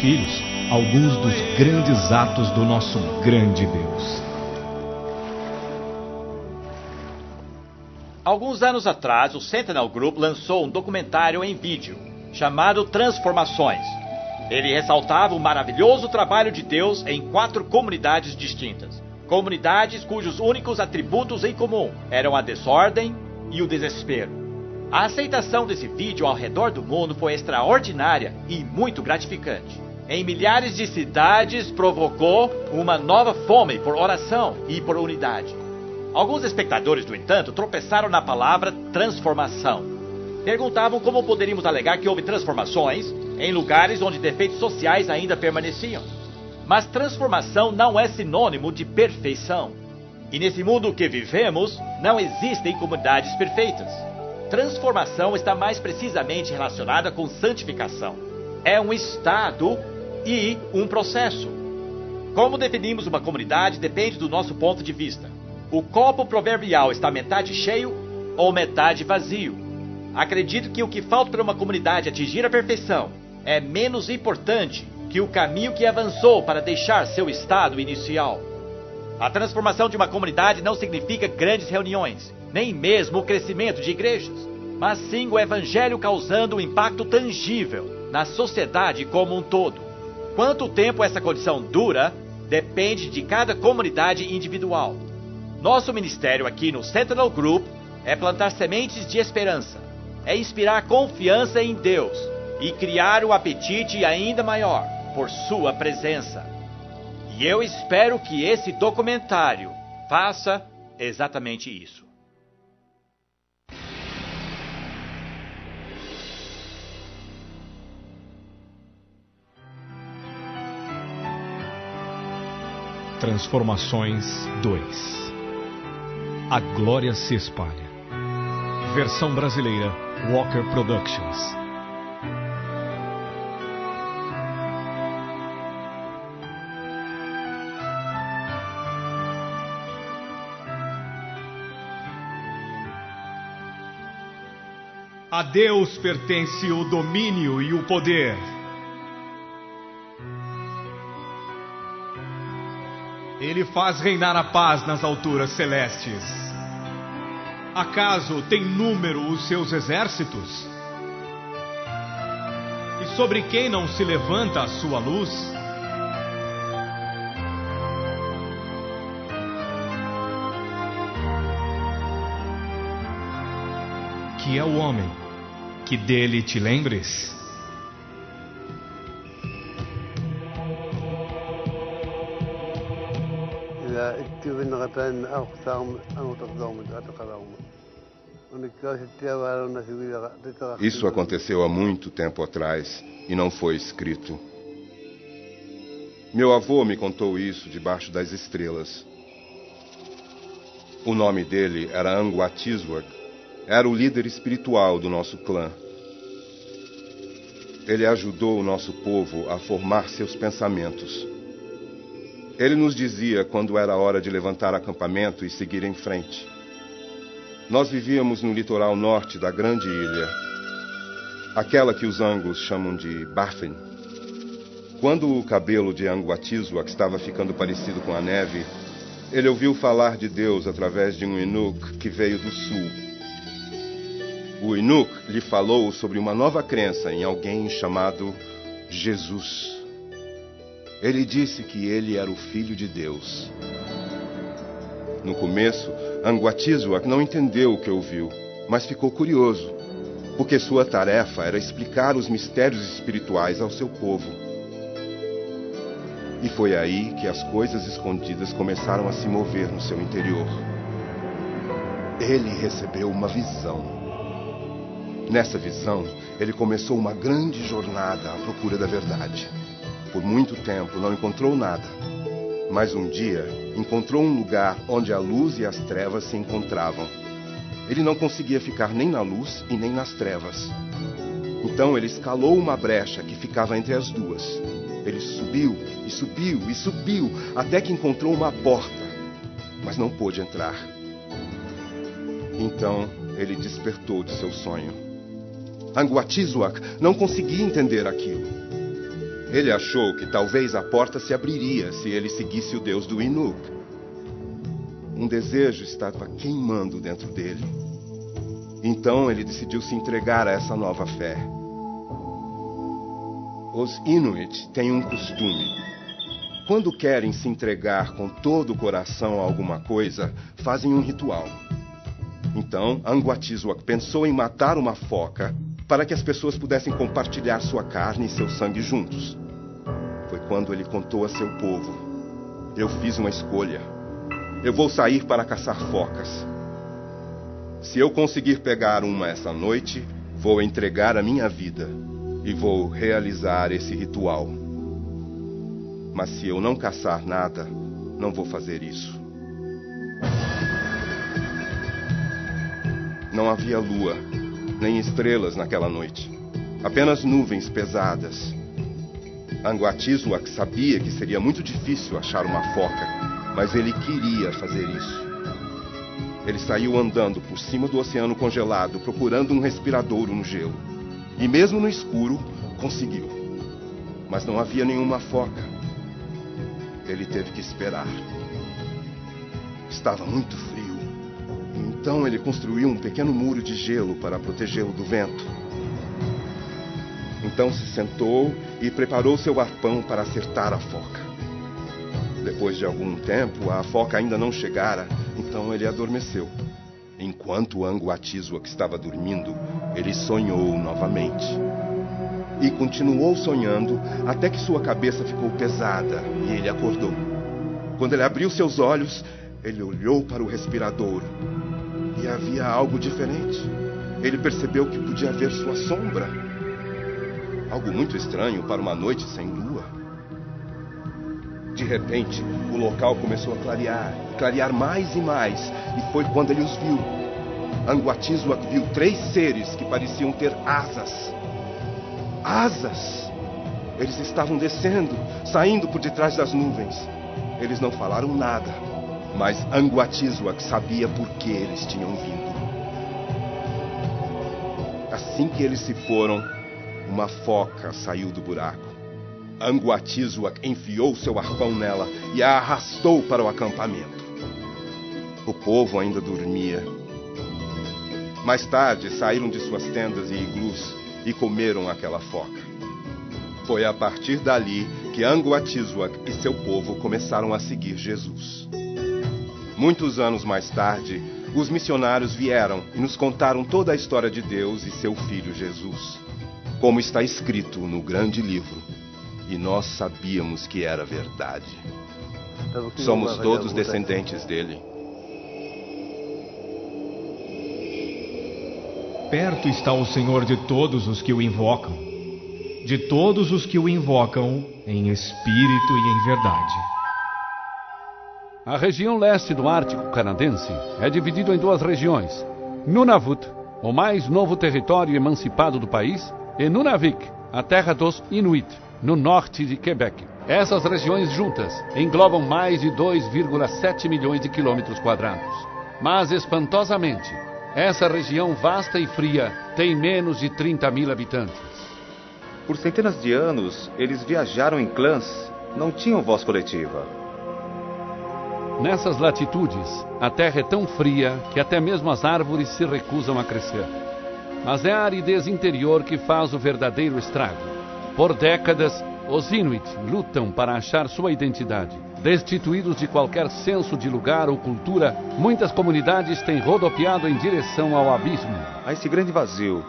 filhos alguns dos grandes atos do nosso grande Deus. Alguns anos atrás, o Sentinel Group lançou um documentário em vídeo, chamado Transformações. Ele ressaltava o maravilhoso trabalho de Deus em 4 comunidades distintas. Comunidades cujos únicos atributos em comum eram a desordem e o desespero. A aceitação desse vídeo ao redor do mundo foi extraordinária e muito gratificante. Em milhares de cidades, provocou uma nova fome por oração e por unidade. Alguns espectadores, no entanto, tropeçaram na palavra transformação. Perguntavam como poderíamos alegar que houve transformações em lugares onde defeitos sociais ainda permaneciam. Mas transformação não é sinônimo de perfeição. E nesse mundo que vivemos, não existem comunidades perfeitas. Transformação está mais precisamente relacionada com santificação. É um estado e um processo. Como definimos uma comunidade depende do nosso ponto de vista. O copo proverbial está metade cheio ou metade vazio. Acredito que o que falta para uma comunidade atingir a perfeição é menos importante que o caminho que avançou para deixar seu estado inicial. A transformação de uma comunidade não significa grandes reuniões, nem mesmo o crescimento de igrejas, mas sim o evangelho causando um impacto tangível na sociedade como um todo. Quanto tempo essa condição dura depende de cada comunidade individual. Nosso ministério aqui no Sentinel Group é plantar sementes de esperança, é inspirar confiança em Deus e criar um apetite ainda maior por sua presença. E eu espero que esse documentário faça exatamente isso. Transformações 2. A glória se espalha. Versão brasileira, Walker Productions. A Deus pertence o domínio e o poder. Ele faz reinar a paz nas alturas celestes. Acaso tem número os seus exércitos? E sobre quem não se levanta a sua luz? Que é o homem que dele te lembres? Isso aconteceu há muito tempo atrás e não foi escrito. Meu avô me contou isso debaixo das estrelas. O nome dele era Anguatiswak. Era o líder espiritual do nosso clã. Ele ajudou o nosso povo a formar seus pensamentos. Ele nos dizia quando era hora de levantar acampamento e seguir em frente. Nós vivíamos no litoral norte da grande ilha, aquela que os anglos chamam de Baffin. Quando o cabelo de Anguatiswak estava ficando parecido com a neve, ele ouviu falar de Deus através de um Inuk que veio do sul. O Inuk lhe falou sobre uma nova crença em alguém chamado Jesus. Ele disse que ele era o Filho de Deus. No começo, Anguatiswak não entendeu o que ouviu, mas ficou curioso, porque sua tarefa era explicar os mistérios espirituais ao seu povo. E foi aí que as coisas escondidas começaram a se mover no seu interior. Ele recebeu uma visão. Nessa visão, ele começou uma grande jornada à procura da verdade. Por muito tempo não encontrou nada, mas um dia encontrou um lugar onde a luz e as trevas se encontravam. Ele não conseguia ficar nem na luz e nem nas trevas. Então ele escalou uma brecha que ficava entre as duas. Ele subiu e subiu e subiu até que encontrou uma porta, mas não pôde entrar. Então ele despertou de seu sonho. Anguatiswak não conseguia entender aquilo. Ele achou que talvez a porta se abriria se ele seguisse o Deus do Inuk. Um desejo estava queimando dentro dele. Então ele decidiu se entregar a essa nova fé. Os Inuit têm um costume. Quando querem se entregar com todo o coração a alguma coisa, fazem um ritual. Então, Anguatizwak pensou em matar uma foca para que as pessoas pudessem compartilhar sua carne e seu sangue juntos. Foi quando ele contou a seu povo: eu fiz uma escolha. Eu vou sair para caçar focas. Se eu conseguir pegar uma essa noite, vou entregar a minha vida e vou realizar esse ritual. Mas se eu não caçar nada, não vou fazer isso. Não havia lua, nem estrelas naquela noite. Apenas nuvens pesadas. Anguatizwak sabia que seria muito difícil achar uma foca, mas ele queria fazer isso. Ele saiu andando por cima do oceano congelado, procurando um respiradouro no gelo. E mesmo no escuro, conseguiu. Mas não havia nenhuma foca. Ele teve que esperar. Estava muito frio. Então ele construiu um pequeno muro de gelo para protegê-lo do vento. Então se sentou e preparou seu arpão para acertar a foca. Depois de algum tempo, a foca ainda não chegara, então ele adormeceu. Enquanto Anguatizwak estava dormindo, ele sonhou novamente. E continuou sonhando até que sua cabeça ficou pesada e ele acordou. Quando ele abriu seus olhos, ele olhou para o respiradouro. E havia algo diferente. Ele percebeu que podia ver sua sombra. Algo muito estranho para uma noite sem lua. De repente, o local começou a clarear mais e mais, e foi quando ele os viu. Anguatizwak viu 3 seres que pareciam ter asas. Asas! Eles estavam descendo, saindo por detrás das nuvens. Eles não falaram nada, mas Anguatizwak sabia por que eles tinham vindo. Assim que eles se foram, uma foca saiu do buraco. Anguatizwak enfiou seu arpão nela e a arrastou para o acampamento. O povo ainda dormia. Mais tarde, saíram de suas tendas e iglus e comeram aquela foca. Foi a partir dali que Anguatizwak e seu povo começaram a seguir Jesus. Muitos anos mais tarde, os missionários vieram e nos contaram toda a história de Deus e seu Filho Jesus, como está escrito no grande livro. E nós sabíamos que era verdade. Somos todos descendentes dele. Perto está o Senhor de todos os que o invocam, de todos os que o invocam em espírito e em verdade. A região leste do Ártico canadense é dividida em 2 regiões: Nunavut, o mais novo território emancipado do país, e Nunavik, a terra dos Inuit, no norte de Quebec. Essas regiões juntas englobam mais de 2,7 milhões de quilômetros quadrados. Mas, espantosamente, essa região vasta e fria tem menos de 30 mil habitantes. Por centenas de anos, eles viajaram em clãs, não tinham voz coletiva. Nessas latitudes, a terra é tão fria que até mesmo as árvores se recusam a crescer. Mas é a aridez interior que faz o verdadeiro estrago. Por décadas, os Inuit lutam para achar sua identidade. Destituídos de qualquer senso de lugar ou cultura, muitas comunidades têm rodopiado em direção ao abismo. A esse grande vazio,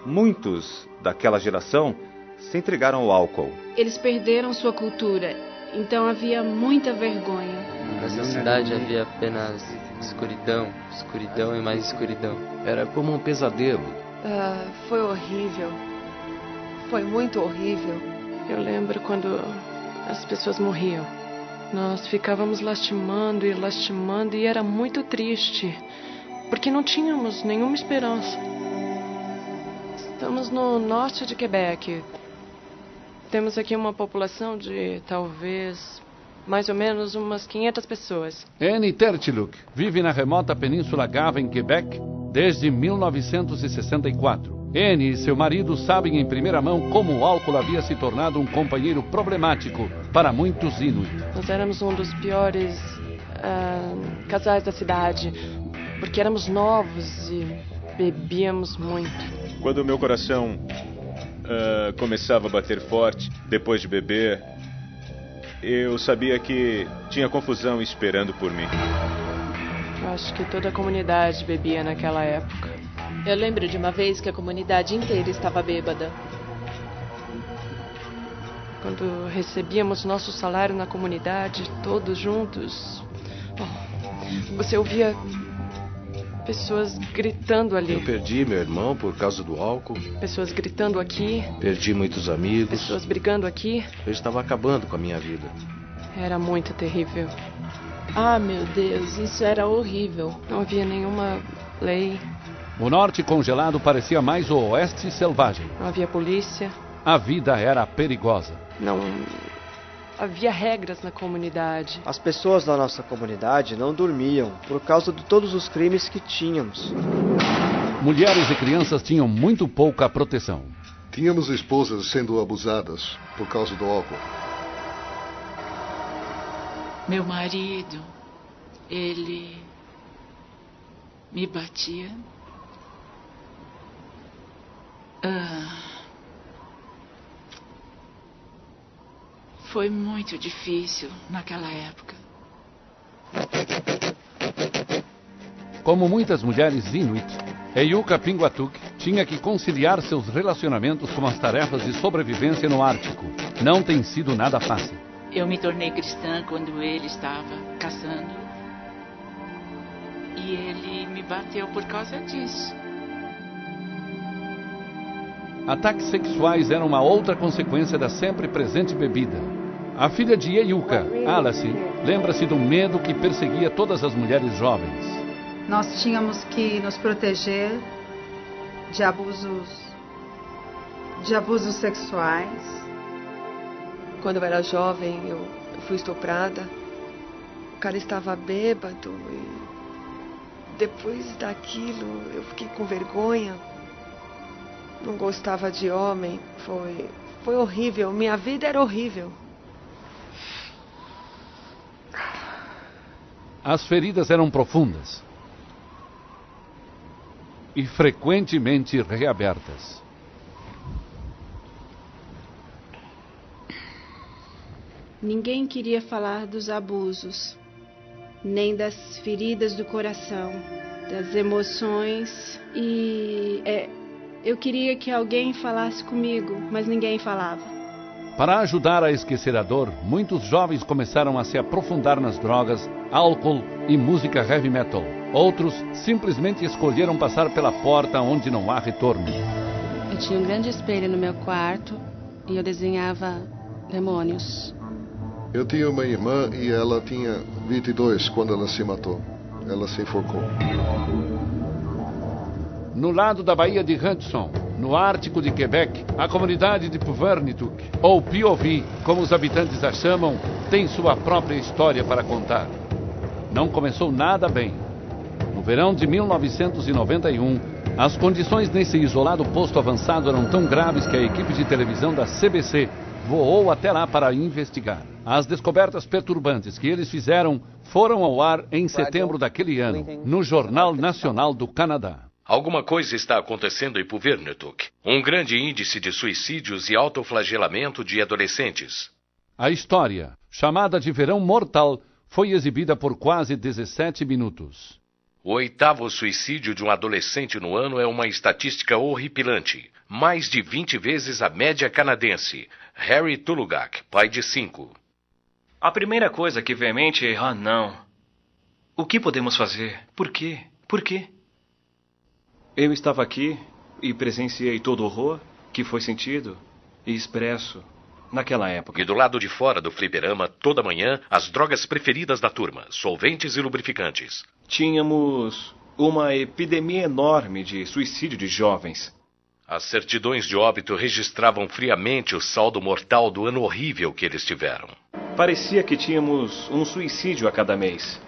muitos daquela geração se entregaram ao álcool. Eles perderam sua cultura, então havia muita vergonha. Nessa cidade havia apenas escuridão, escuridão e mais escuridão. Era como um pesadelo. Foi horrível. Foi muito horrível. Eu lembro quando as pessoas morriam. Nós ficávamos lastimando e era muito triste, porque não tínhamos nenhuma esperança. Estamos no norte de Quebec. Temos aqui uma população de talvez mais ou menos umas 500 pessoas. Annie Tertiluk vive na remota Península Gava, em Quebec, desde 1964. Anne e seu marido sabem em primeira mão como o álcool havia se tornado um companheiro problemático para muitos Inuit. Nós éramos um dos piores casais da cidade, porque éramos novos e bebíamos muito. Quando o meu coração começava a bater forte, depois de beber, eu sabia que tinha confusão esperando por mim. Eu acho que toda a comunidade bebia naquela época. Eu lembro de uma vez que a comunidade inteira estava bêbada. Quando recebíamos nosso salário na comunidade, todos juntos, você ouvia pessoas gritando ali. Eu perdi meu irmão por causa do álcool. Pessoas gritando aqui. Perdi muitos amigos. Pessoas brigando aqui. Eu estava acabando com a minha vida. Era muito terrível. Ah, meu Deus, isso era horrível. Não havia nenhuma lei. O norte congelado parecia mais o oeste selvagem. Não havia polícia. A vida era perigosa. Não havia regras na comunidade. As pessoas da nossa comunidade não dormiam por causa de todos os crimes que tínhamos. Mulheres e crianças tinham muito pouca proteção. Tínhamos esposas sendo abusadas por causa do álcool. Meu marido, ele me batia. Foi muito difícil naquela época. Como muitas mulheres Inuit, Eyuka Pinguatuk tinha que conciliar seus relacionamentos com as tarefas de sobrevivência no Ártico. Não tem sido nada fácil. Eu me tornei cristã quando ele estava caçando. E ele me bateu por causa disso. Ataques sexuais eram uma outra consequência da sempre presente bebida. A filha de Eyuka, Alice, lembra-se do medo que perseguia todas as mulheres jovens. Nós tínhamos que nos proteger de abusos sexuais. Quando eu era jovem, eu fui estuprada. O cara estava bêbado e depois daquilo eu fiquei com vergonha. Não gostava de homem. Foi horrível. Minha vida era horrível. As feridas eram profundas e frequentemente reabertas. Ninguém queria falar dos abusos, nem das feridas do coração, das emoções. E eu queria que alguém falasse comigo, mas ninguém falava. Para ajudar a esquecer a dor, muitos jovens começaram a se aprofundar nas drogas, álcool e música heavy metal. Outros simplesmente escolheram passar pela porta onde não há retorno. Eu tinha um grande espelho no meu quarto e eu desenhava demônios. Eu tinha uma irmã e ela tinha 22 quando ela se matou. Ela se enforcou. No lado da Baía de Hudson, no Ártico de Quebec, a comunidade de Puvernituk, ou POV, como os habitantes a chamam, tem sua própria história para contar. Não começou nada bem. No verão de 1991, as condições nesse isolado posto avançado eram tão graves que a equipe de televisão da CBC voou até lá para investigar. As descobertas perturbantes que eles fizeram foram ao ar em setembro daquele ano, no Jornal Nacional do Canadá. Alguma coisa está acontecendo em Puvernituk. Um grande índice de suicídios e autoflagelamento de adolescentes. A história, chamada de Verão Mortal, foi exibida por quase 17 minutos. O 8º suicídio de um adolescente no ano é uma estatística horripilante. Mais de 20 vezes a média canadense. Harry Tulugak, pai de 5. A primeira coisa que vem à mente é, não. O que podemos fazer? Por quê? Por quê? Eu estava aqui e presenciei todo o horror que foi sentido e expresso naquela época. E do lado de fora do fliperama, toda manhã, as drogas preferidas da turma, solventes e lubrificantes. Tínhamos uma epidemia enorme de suicídio de jovens. As certidões de óbito registravam friamente o saldo mortal do ano horrível que eles tiveram. Parecia que tínhamos um suicídio a cada mês.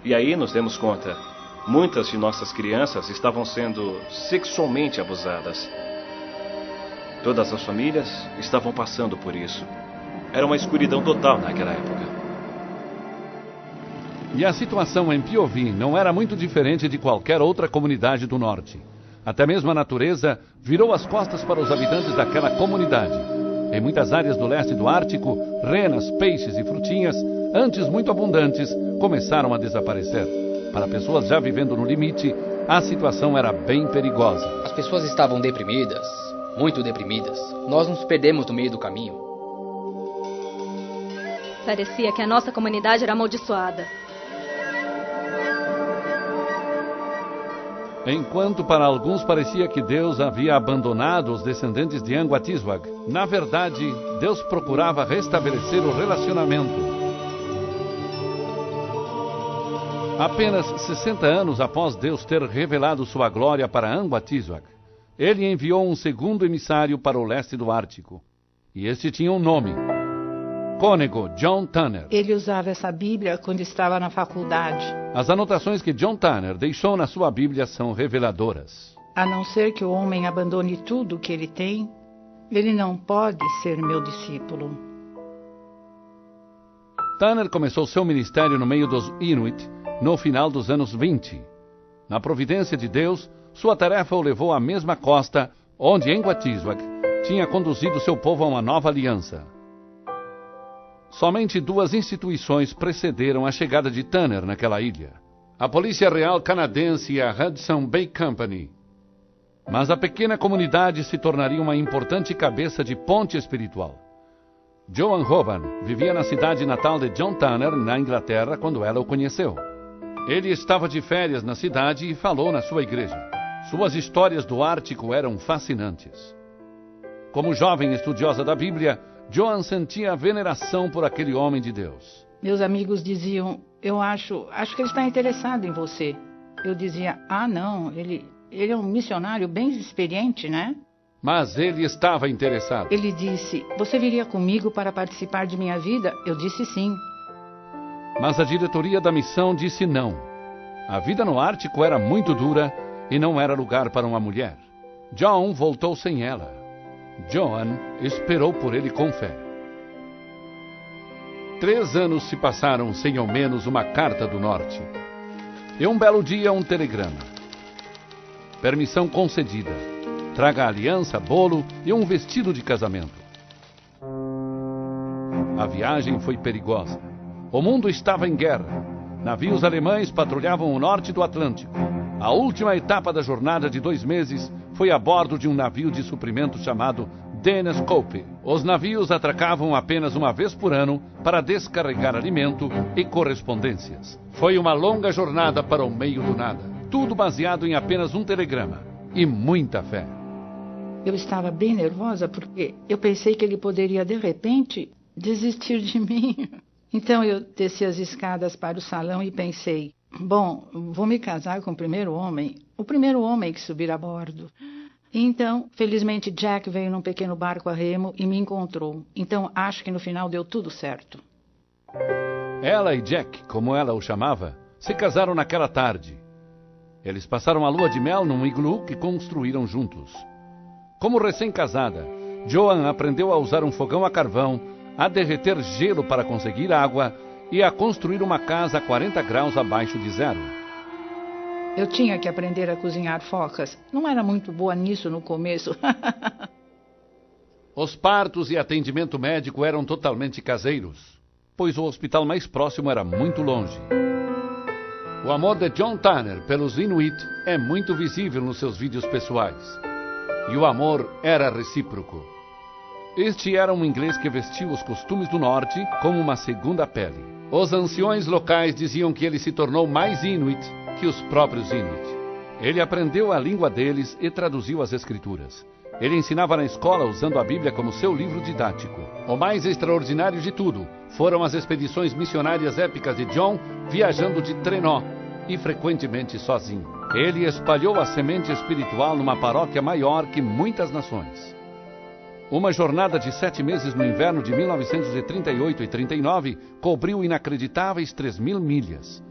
E aí nos demos conta. Muitas de nossas crianças estavam sendo sexualmente abusadas. Todas as famílias estavam passando por isso. Era uma escuridão total naquela época. E a situação em Piovi não era muito diferente de qualquer outra comunidade do norte. Até mesmo a natureza virou as costas para os habitantes daquela comunidade. Em muitas áreas do leste do Ártico, renas, peixes e frutinhas, antes muito abundantes, começaram a desaparecer. Para pessoas já vivendo no limite, a situação era bem perigosa. As pessoas estavam deprimidas, muito deprimidas. Nós nos perdemos no meio do caminho. Parecia que a nossa comunidade era amaldiçoada. Enquanto para alguns parecia que Deus havia abandonado os descendentes de Anguatiswag, na verdade, Deus procurava restabelecer o relacionamento. Apenas 60 anos após Deus ter revelado sua glória para Anguatiswag, ele enviou um segundo emissário para o leste do Ártico. E este tinha um nome: Cônego John Tanner. Ele usava essa Bíblia quando estava na faculdade. As anotações que John Tanner deixou na sua Bíblia são reveladoras. A não ser que o homem abandone tudo o que ele tem, ele não pode ser meu discípulo. Tanner começou seu ministério no meio dos Inuit no final dos anos 20. Na providência de Deus, sua tarefa o levou à mesma costa onde Anguatiswag tinha conduzido seu povo a uma nova aliança. Somente duas instituições precederam a chegada de Tanner naquela ilha: a Polícia Real Canadense e a Hudson Bay Company. Mas a pequena comunidade se tornaria uma importante cabeça de ponte espiritual. Joan Hoban vivia na cidade natal de John Tanner, na Inglaterra, quando ela o conheceu. Ele estava de férias na cidade e falou na sua igreja. Suas histórias do Ártico eram fascinantes. Como jovem estudiosa da Bíblia, Joan sentia veneração por aquele homem de Deus. Meus amigos diziam: eu acho que ele está interessado em você. Eu dizia: não, ele é um missionário bem experiente, né? Mas ele estava interessado. Ele disse: você viria comigo para participar de minha vida? Eu disse sim. Mas a diretoria da missão disse não. A vida no Ártico era muito dura e não era lugar para uma mulher. John voltou sem ela. Joan esperou por ele com fé. 3 anos se passaram sem ao menos uma carta do norte. E um belo dia, um telegrama: permissão concedida. Traga aliança, bolo e um vestido de casamento. A viagem foi perigosa. O mundo estava em guerra. Navios alemães patrulhavam o norte do Atlântico. A última etapa da jornada de 2 meses foi a bordo de um navio de suprimento chamado Denescope. Os navios atracavam apenas uma vez por ano para descarregar alimento e correspondências. Foi uma longa jornada para o meio do nada. Tudo baseado em apenas um telegrama e muita fé. Eu estava bem nervosa porque eu pensei que ele poderia, de repente, desistir de mim. Então eu desci as escadas para o salão e pensei: bom, vou me casar com o primeiro homem que subir a bordo. Então, felizmente, Jack veio num pequeno barco a remo e me encontrou. Então, acho que no final deu tudo certo. Ela e Jack, como ela o chamava, se casaram naquela tarde. Eles passaram a lua de mel num iglu que construíram juntos. Como recém-casada, Joan aprendeu a usar um fogão a carvão, a derreter gelo para conseguir água e a construir uma casa a 40 graus abaixo de zero. Eu tinha que aprender a cozinhar focas. Não era muito boa nisso no começo. Os partos e atendimento médico eram totalmente caseiros, pois o hospital mais próximo era muito longe. O amor de John Tanner pelos Inuit é muito visível nos seus vídeos pessoais. E o amor era recíproco. Este era um inglês que vestiu os costumes do norte como uma segunda pele. Os anciões locais diziam que ele se tornou mais Inuit que os próprios Inuit. Ele aprendeu a língua deles e traduziu as escrituras. Ele ensinava na escola usando a Bíblia como seu livro didático. O mais extraordinário de tudo foram as expedições missionárias épicas de John viajando de trenó e frequentemente sozinho. Ele espalhou a semente espiritual numa paróquia maior que muitas nações. Uma jornada de 7 meses no inverno de 1938 e 39 cobriu inacreditáveis 3.000 milhas.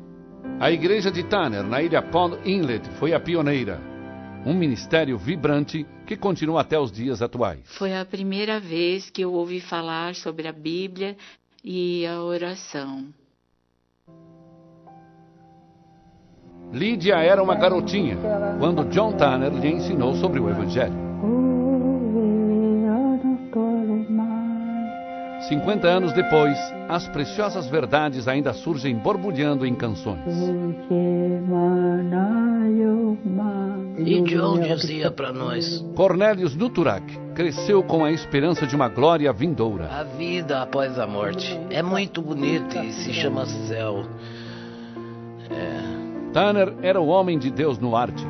A igreja de Tanner, na ilha Pond Inlet, foi a pioneira. Um ministério vibrante que continua até os dias atuais. Foi a primeira vez que eu ouvi falar sobre a Bíblia e a oração. Lídia era uma garotinha quando John Tanner lhe ensinou sobre o Evangelho. 50 anos depois, as preciosas verdades ainda surgem borbulhando em canções. E John dizia para nós: Cornelius Nuturak cresceu com a esperança de uma glória vindoura. A vida após a morte é muito bonita e se chama céu. Tanner era o homem de Deus no Ártico,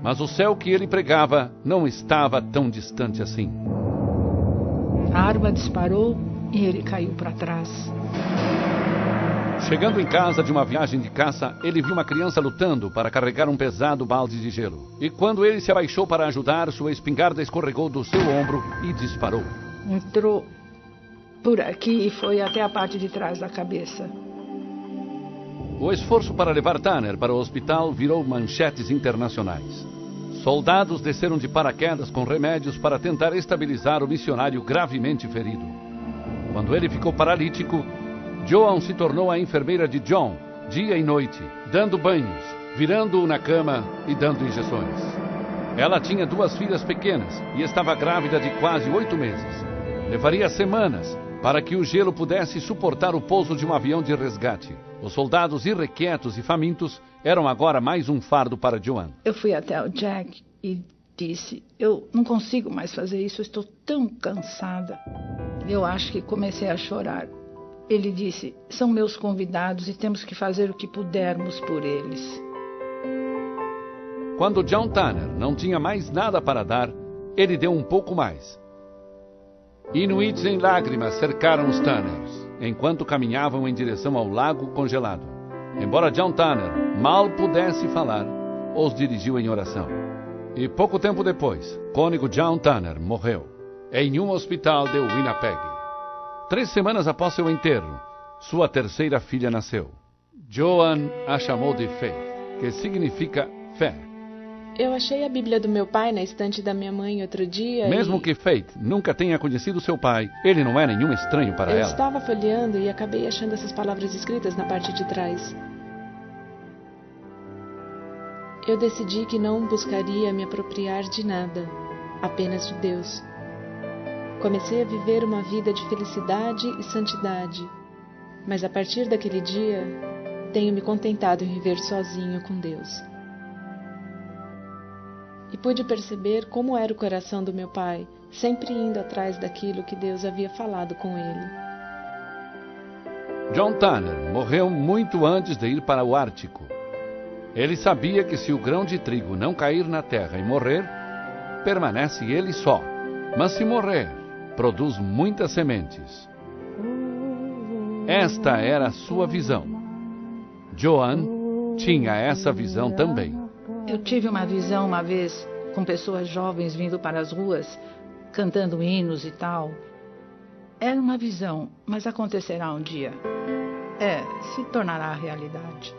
mas o céu que ele pregava não estava tão distante assim. A arma disparou e ele caiu para trás. Chegando em casa de uma viagem de caça, ele viu uma criança lutando para carregar um pesado balde de gelo. E quando ele se abaixou para ajudar, sua espingarda escorregou do seu ombro e disparou. Entrou por aqui e foi até a parte de trás da cabeça. O esforço para levar Tanner para o hospital virou manchetes internacionais. Soldados desceram de paraquedas com remédios para tentar estabilizar o missionário gravemente ferido. Quando ele ficou paralítico, Joan se tornou a enfermeira de John, dia e noite, dando banhos, virando-o na cama e dando injeções. Ela tinha 2 filhas pequenas e estava grávida de quase 8 meses. Levaria semanas para que o gelo pudesse suportar o pouso de um avião de resgate. Os soldados irrequietos e famintos eram agora mais um fardo para Joan. Eu fui até o Jack e disse: eu não consigo mais fazer isso, eu estou tão cansada. Eu acho que comecei a chorar. Ele disse: são meus convidados e temos que fazer o que pudermos por eles. Quando John Tanner não tinha mais nada para dar, ele deu um pouco mais. Inuits em lágrimas cercaram os Tanners, enquanto caminhavam em direção ao lago congelado. Embora John Tanner mal pudesse falar, os dirigiu em oração. E pouco tempo depois, cônego John Tanner morreu em um hospital de Winnipeg. 3 semanas após seu enterro, sua terceira filha nasceu. Joan a chamou de Faith, que significa fé. Eu achei a Bíblia do meu pai na estante da minha mãe outro dia. Mesmo que Faith nunca tenha conhecido seu pai, ele não é nenhum estranho para ela. Eu estava folheando e acabei achando essas palavras escritas na parte de trás. Eu decidi que não buscaria me apropriar de nada, apenas de Deus. Comecei a viver uma vida de felicidade e santidade, mas a partir daquele dia, tenho me contentado em viver sozinho com Deus. E pude perceber como era o coração do meu pai, sempre indo atrás daquilo que Deus havia falado com ele. John Tanner morreu muito antes de ir para o Ártico. Ele sabia que se o grão de trigo não cair na terra e morrer, permanece ele só. Mas se morrer, produz muitas sementes. Esta era a sua visão. Joan tinha essa visão também. Eu tive uma visão uma vez com pessoas jovens vindo para as ruas, cantando hinos e tal. Era uma visão, mas acontecerá um dia. Se tornará realidade.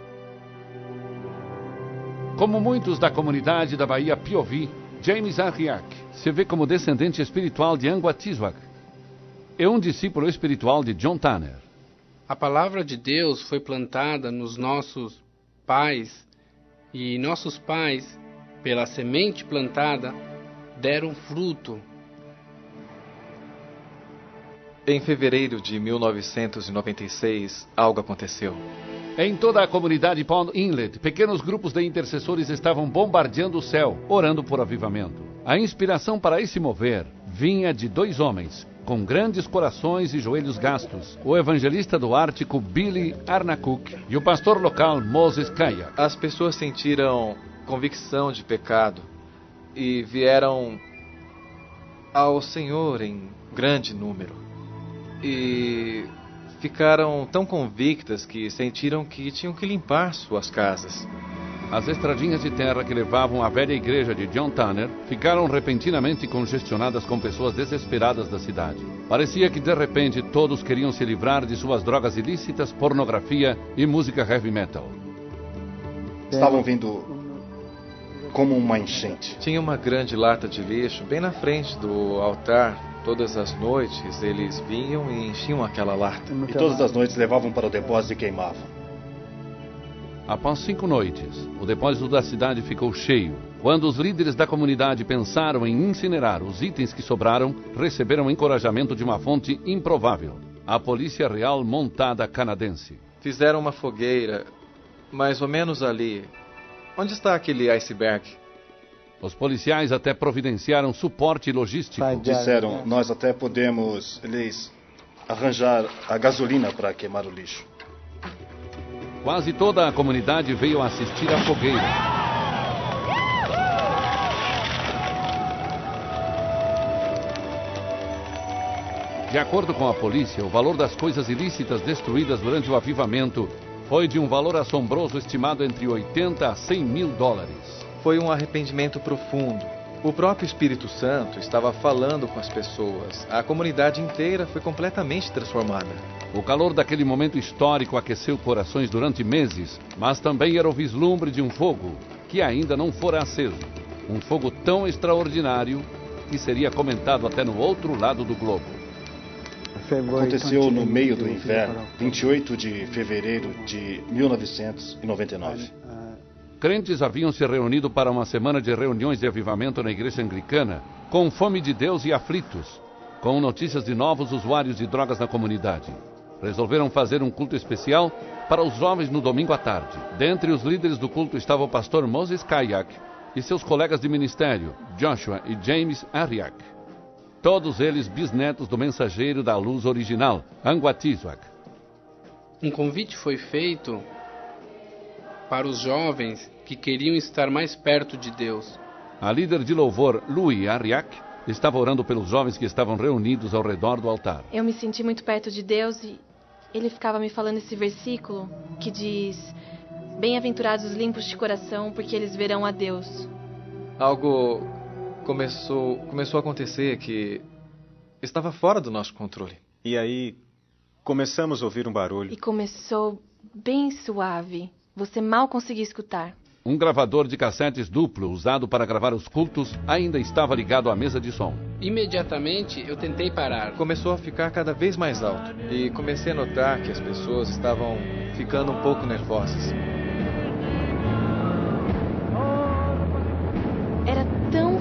Como muitos da comunidade da Baía Piovi, James Arriac se vê como descendente espiritual de Anguatiswak. É um discípulo espiritual de John Tanner. A palavra de Deus foi plantada nos nossos pais, e nossos pais, pela semente plantada, deram fruto. Em fevereiro de 1996, algo aconteceu. Em toda a comunidade Pond Inlet, pequenos grupos de intercessores estavam bombardeando o céu, orando por avivamento. A inspiração para esse mover vinha de 2 homens, com grandes corações e joelhos gastos, o evangelista do Ártico Billy Arnakuk e o pastor local Moses Kaya. As pessoas sentiram convicção de pecado e vieram ao Senhor em grande número. E ficaram tão convictas que sentiram que tinham que limpar suas casas. As estradinhas de terra que levavam à velha igreja de John Tanner ficaram repentinamente congestionadas com pessoas desesperadas da cidade. Parecia que de repente todos queriam se livrar de suas drogas ilícitas, pornografia e música heavy metal. estavam vindo como uma enchente. Tinha uma grande lata de lixo bem na frente do altar. Todas as noites eles vinham e enchiam aquela lata. E todas as noites levavam para o depósito e queimavam. Após 5 noites, o depósito da cidade ficou cheio. Quando os líderes da comunidade pensaram em incinerar os itens que sobraram, receberam encorajamento de uma fonte improvável: a Polícia Real Montada Canadense. Fizeram uma fogueira, mais ou menos ali. Onde está aquele iceberg? Os policiais até providenciaram suporte logístico. Disseram, nós até podemos arranjar a gasolina para queimar o lixo. Quase toda a comunidade veio assistir à fogueira. De acordo com a polícia, o valor das coisas ilícitas destruídas durante o avivamento foi de um valor assombroso estimado entre 80 a 100 mil dólares. Foi um arrependimento profundo. O próprio Espírito Santo estava falando com as pessoas. A comunidade inteira foi completamente transformada. O calor daquele momento histórico aqueceu corações durante meses, mas também era o vislumbre de um fogo que ainda não fora aceso. Um fogo tão extraordinário que seria comentado até no outro lado do globo. Aconteceu no meio do inverno, 28 de fevereiro de 1999. Crentes haviam se reunido para uma semana de reuniões de avivamento na igreja anglicana, com fome de Deus e aflitos, com notícias de novos usuários de drogas na comunidade. Resolveram fazer um culto especial para os jovens no domingo à tarde. Dentre os líderes do culto estava o pastor Moses Kayak e seus colegas de ministério, Joshua e James Ariak. Todos eles bisnetos do mensageiro da luz original, Anguatiswak. Um convite foi feito para os jovens que queriam estar mais perto de Deus. A líder de louvor, Louis Ariak, estava orando pelos jovens que estavam reunidos ao redor do altar. Eu me senti muito perto de Deus e ele ficava me falando esse versículo que diz: bem-aventurados os limpos de coração, porque eles verão a Deus. Algo começou a acontecer que estava fora do nosso controle. E aí começamos a ouvir um barulho. E começou bem suave. Você mal conseguia escutar. Um gravador de cassetes duplo, usado para gravar os cultos, ainda estava ligado à mesa de som. Imediatamente eu tentei parar. Começou a ficar cada vez mais alto. E comecei a notar que as pessoas estavam ficando um pouco nervosas. Era tão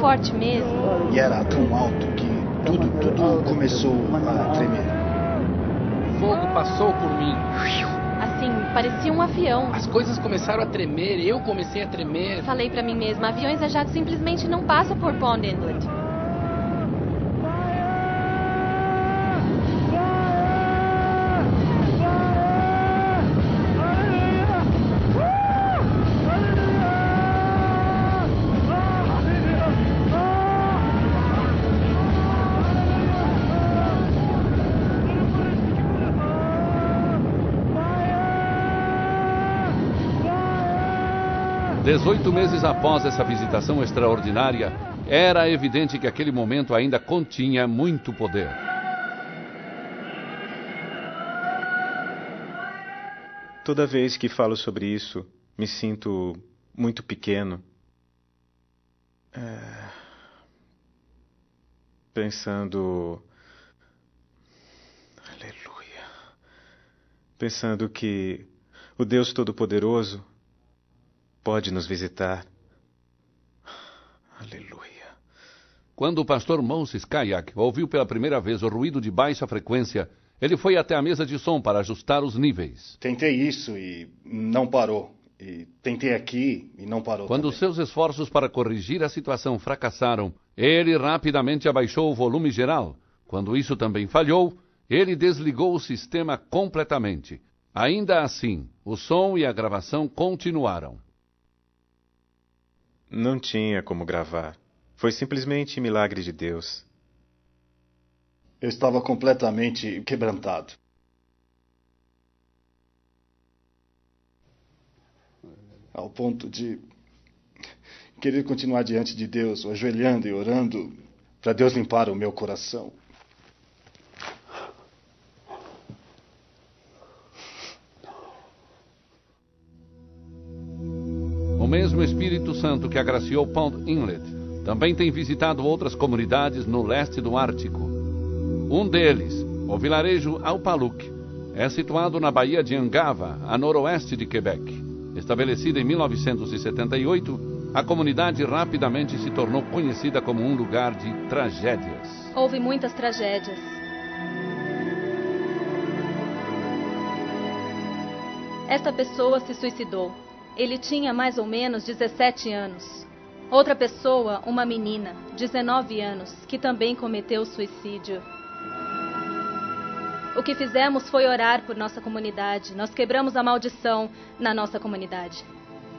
forte mesmo. E era tão alto que tudo começou a tremer. O fogo passou por mim. Assim, parecia um avião. As coisas começaram a tremer, eu comecei a tremer. Falei pra mim mesma, aviões a jato simplesmente não passam por Pond Inlet. Dezoito meses após essa visitação extraordinária, era evidente que aquele momento ainda continha muito poder. Toda vez que falo sobre isso, me sinto muito pequeno. Pensando... Aleluia. Pensando que o Deus Todo-Poderoso pode nos visitar. Aleluia. Quando o pastor Moses Kayak ouviu pela primeira vez o ruído de baixa frequência, ele foi até a mesa de som para ajustar os níveis. Tentei isso e não parou. E tentei aqui e não parou. Quando também. seus esforços para corrigir a situação fracassaram, ele rapidamente abaixou o volume geral. Quando isso também falhou, ele desligou o sistema completamente. Ainda assim, o som e a gravação continuaram. Não tinha como gravar. Foi simplesmente milagre de Deus. Eu estava completamente quebrantado. Ao ponto de querer continuar diante de Deus, ajoelhando e orando para Deus limpar o meu coração. mesmo Espírito Santo que agraciou Pond Inlet, também tem visitado outras comunidades no leste do Ártico. Um deles, o vilarejo Alpaluk, é situado na Baía de Angava, a noroeste de Quebec. Estabelecida em 1978, a comunidade rapidamente se tornou conhecida como um lugar de tragédias. Houve muitas tragédias. Esta pessoa se suicidou. Ele tinha mais ou menos 17 anos. Outra pessoa, uma menina, 19 anos, que também cometeu suicídio. O que fizemos foi orar por nossa comunidade. Nós quebramos a maldição na nossa comunidade.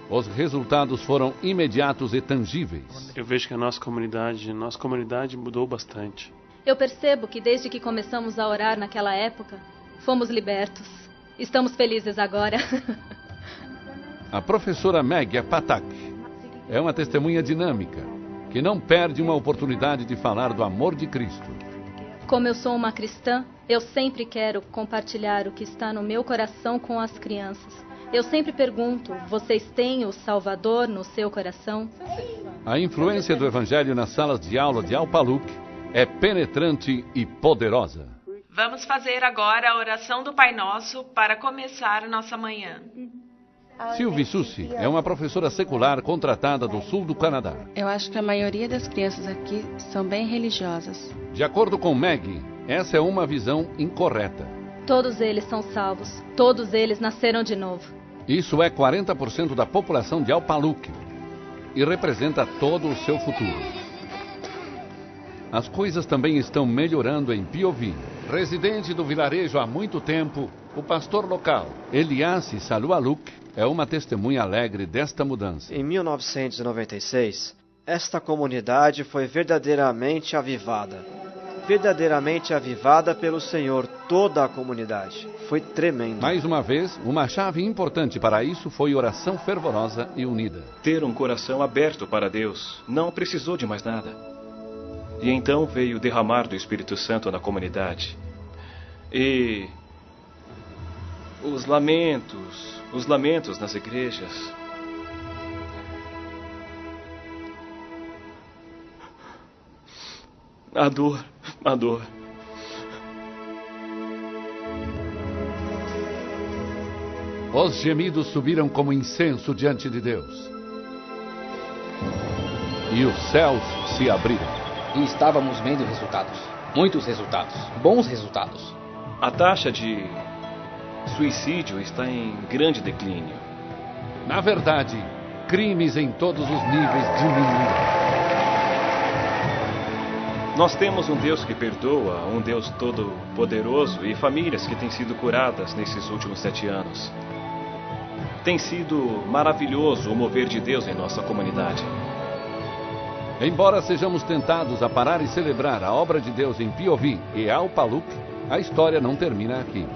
Os resultados foram imediatos e tangíveis. Eu vejo que a nossa comunidade mudou bastante. Eu percebo que desde que começamos a orar naquela época, fomos libertos. Estamos felizes agora. A professora Maggie Patak é uma testemunha dinâmica, que não perde uma oportunidade de falar do amor de Cristo. Como eu sou uma cristã, eu sempre quero compartilhar o que está no meu coração com as crianças. Eu sempre pergunto, vocês têm o Salvador no seu coração? A influência do Evangelho nas salas de aula de Alpaluk é penetrante e poderosa. Vamos fazer agora a oração do Pai Nosso para começar nossa manhã. Sylvie Susi é uma professora secular contratada do sul do Canadá. Eu acho que a maioria das crianças aqui são bem religiosas. De acordo com Maggie, essa é uma visão incorreta. Todos eles são salvos. Todos eles nasceram de novo. Isso é 40% da população de Alpaluk e representa todo o seu futuro. As coisas também estão melhorando em Piovi. Residente do vilarejo há muito tempo, o pastor local, Eliassi Salualuk, é uma testemunha alegre desta mudança. Em 1996, esta comunidade foi verdadeiramente avivada. Verdadeiramente avivada pelo Senhor, toda a comunidade. Foi tremendo. Mais uma vez, uma chave importante para isso foi oração fervorosa e unida. Ter um coração aberto para Deus não precisou de mais nada. E então veio o derramar do Espírito Santo na comunidade. E os lamentos nas igrejas. A dor. Os gemidos subiram como incenso diante de Deus. E os céus se abriram. E estávamos vendo resultados. Muitos resultados. Bons resultados. A taxa de suicídio está em grande declínio. Na verdade, crimes em todos os níveis diminuíram. Nós temos um Deus que perdoa, um Deus todo-poderoso e famílias que têm sido curadas nesses últimos 7 anos. Tem sido maravilhoso o mover de Deus em nossa comunidade. Embora sejamos tentados a parar e celebrar a obra de Deus em Piovi e Alpaluk, a história não termina aqui.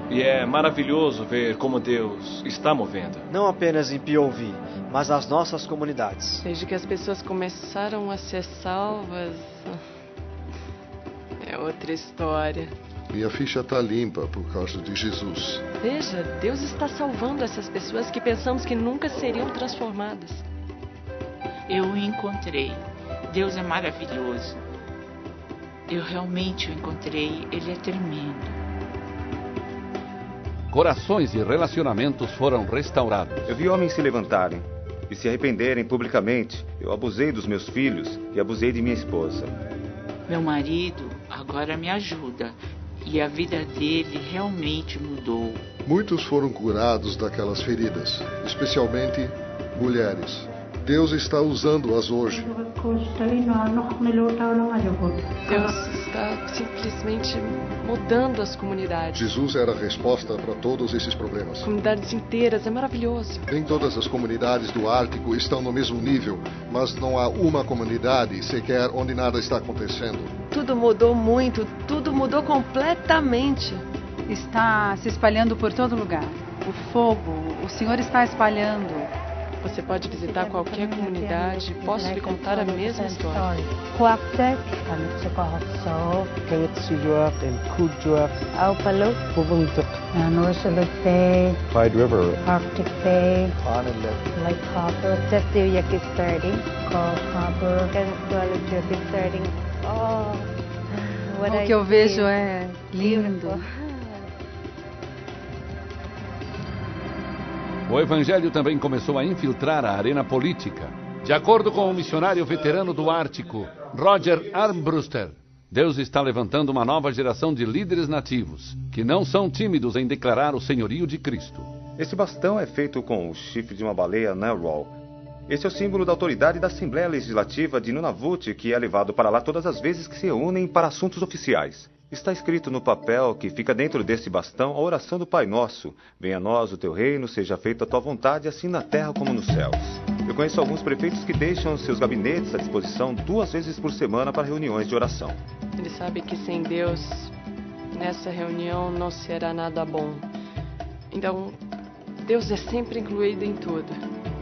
E é maravilhoso ver como Deus está movendo. Não apenas em Piovi, mas nas nossas comunidades. Desde que as pessoas começaram a ser salvas, é outra história. Minha ficha está limpa por causa de Jesus. Veja, Deus está salvando essas pessoas que pensamos que nunca seriam transformadas. Eu o encontrei. Deus é maravilhoso. Eu realmente o encontrei. Ele é tremendo. Corações e relacionamentos foram restaurados. Eu vi homens se levantarem e se arrependerem publicamente. Eu abusei dos meus filhos e abusei de minha esposa. Meu marido agora me ajuda e a vida dele realmente mudou. Muitos foram curados daquelas feridas, especialmente mulheres. Deus está usando-as hoje. Deus está simplesmente mudando as comunidades. Jesus era a resposta para todos esses problemas. Comunidades inteiras, é maravilhoso. Nem todas as comunidades do Ártico estão no mesmo nível, mas não há uma comunidade sequer onde nada está acontecendo. Tudo mudou muito, tudo mudou completamente. Está se espalhando por todo lugar. O fogo, o Senhor está espalhando. Você pode visitar qualquer comunidade, posso lhe contar a mesma história. Clyde River, Arctic Bay, Lake Harbor, Cecilia is starting, Cold Harbor, Guadalupe is starting. O que eu vejo é lindo. O evangelho também começou a infiltrar a arena política. De acordo com o missionário veterano do Ártico, Roger Armbruster, Deus está levantando uma nova geração de líderes nativos, que não são tímidos em declarar o senhorio de Cristo. Esse bastão é feito com o chifre de uma baleia narwhal. Esse é o símbolo da autoridade da Assembleia Legislativa de Nunavut, que é levado para lá todas as vezes que se reúnem para assuntos oficiais. Está escrito no papel que fica dentro desse bastão a oração do Pai Nosso. Venha a nós o teu reino, seja feita a tua vontade, assim na terra como nos céus. Eu conheço alguns prefeitos que deixam seus gabinetes à disposição 2 vezes por semana para reuniões de oração. Ele sabe que sem Deus, nessa reunião não será nada bom. Então, Deus é sempre incluído em tudo.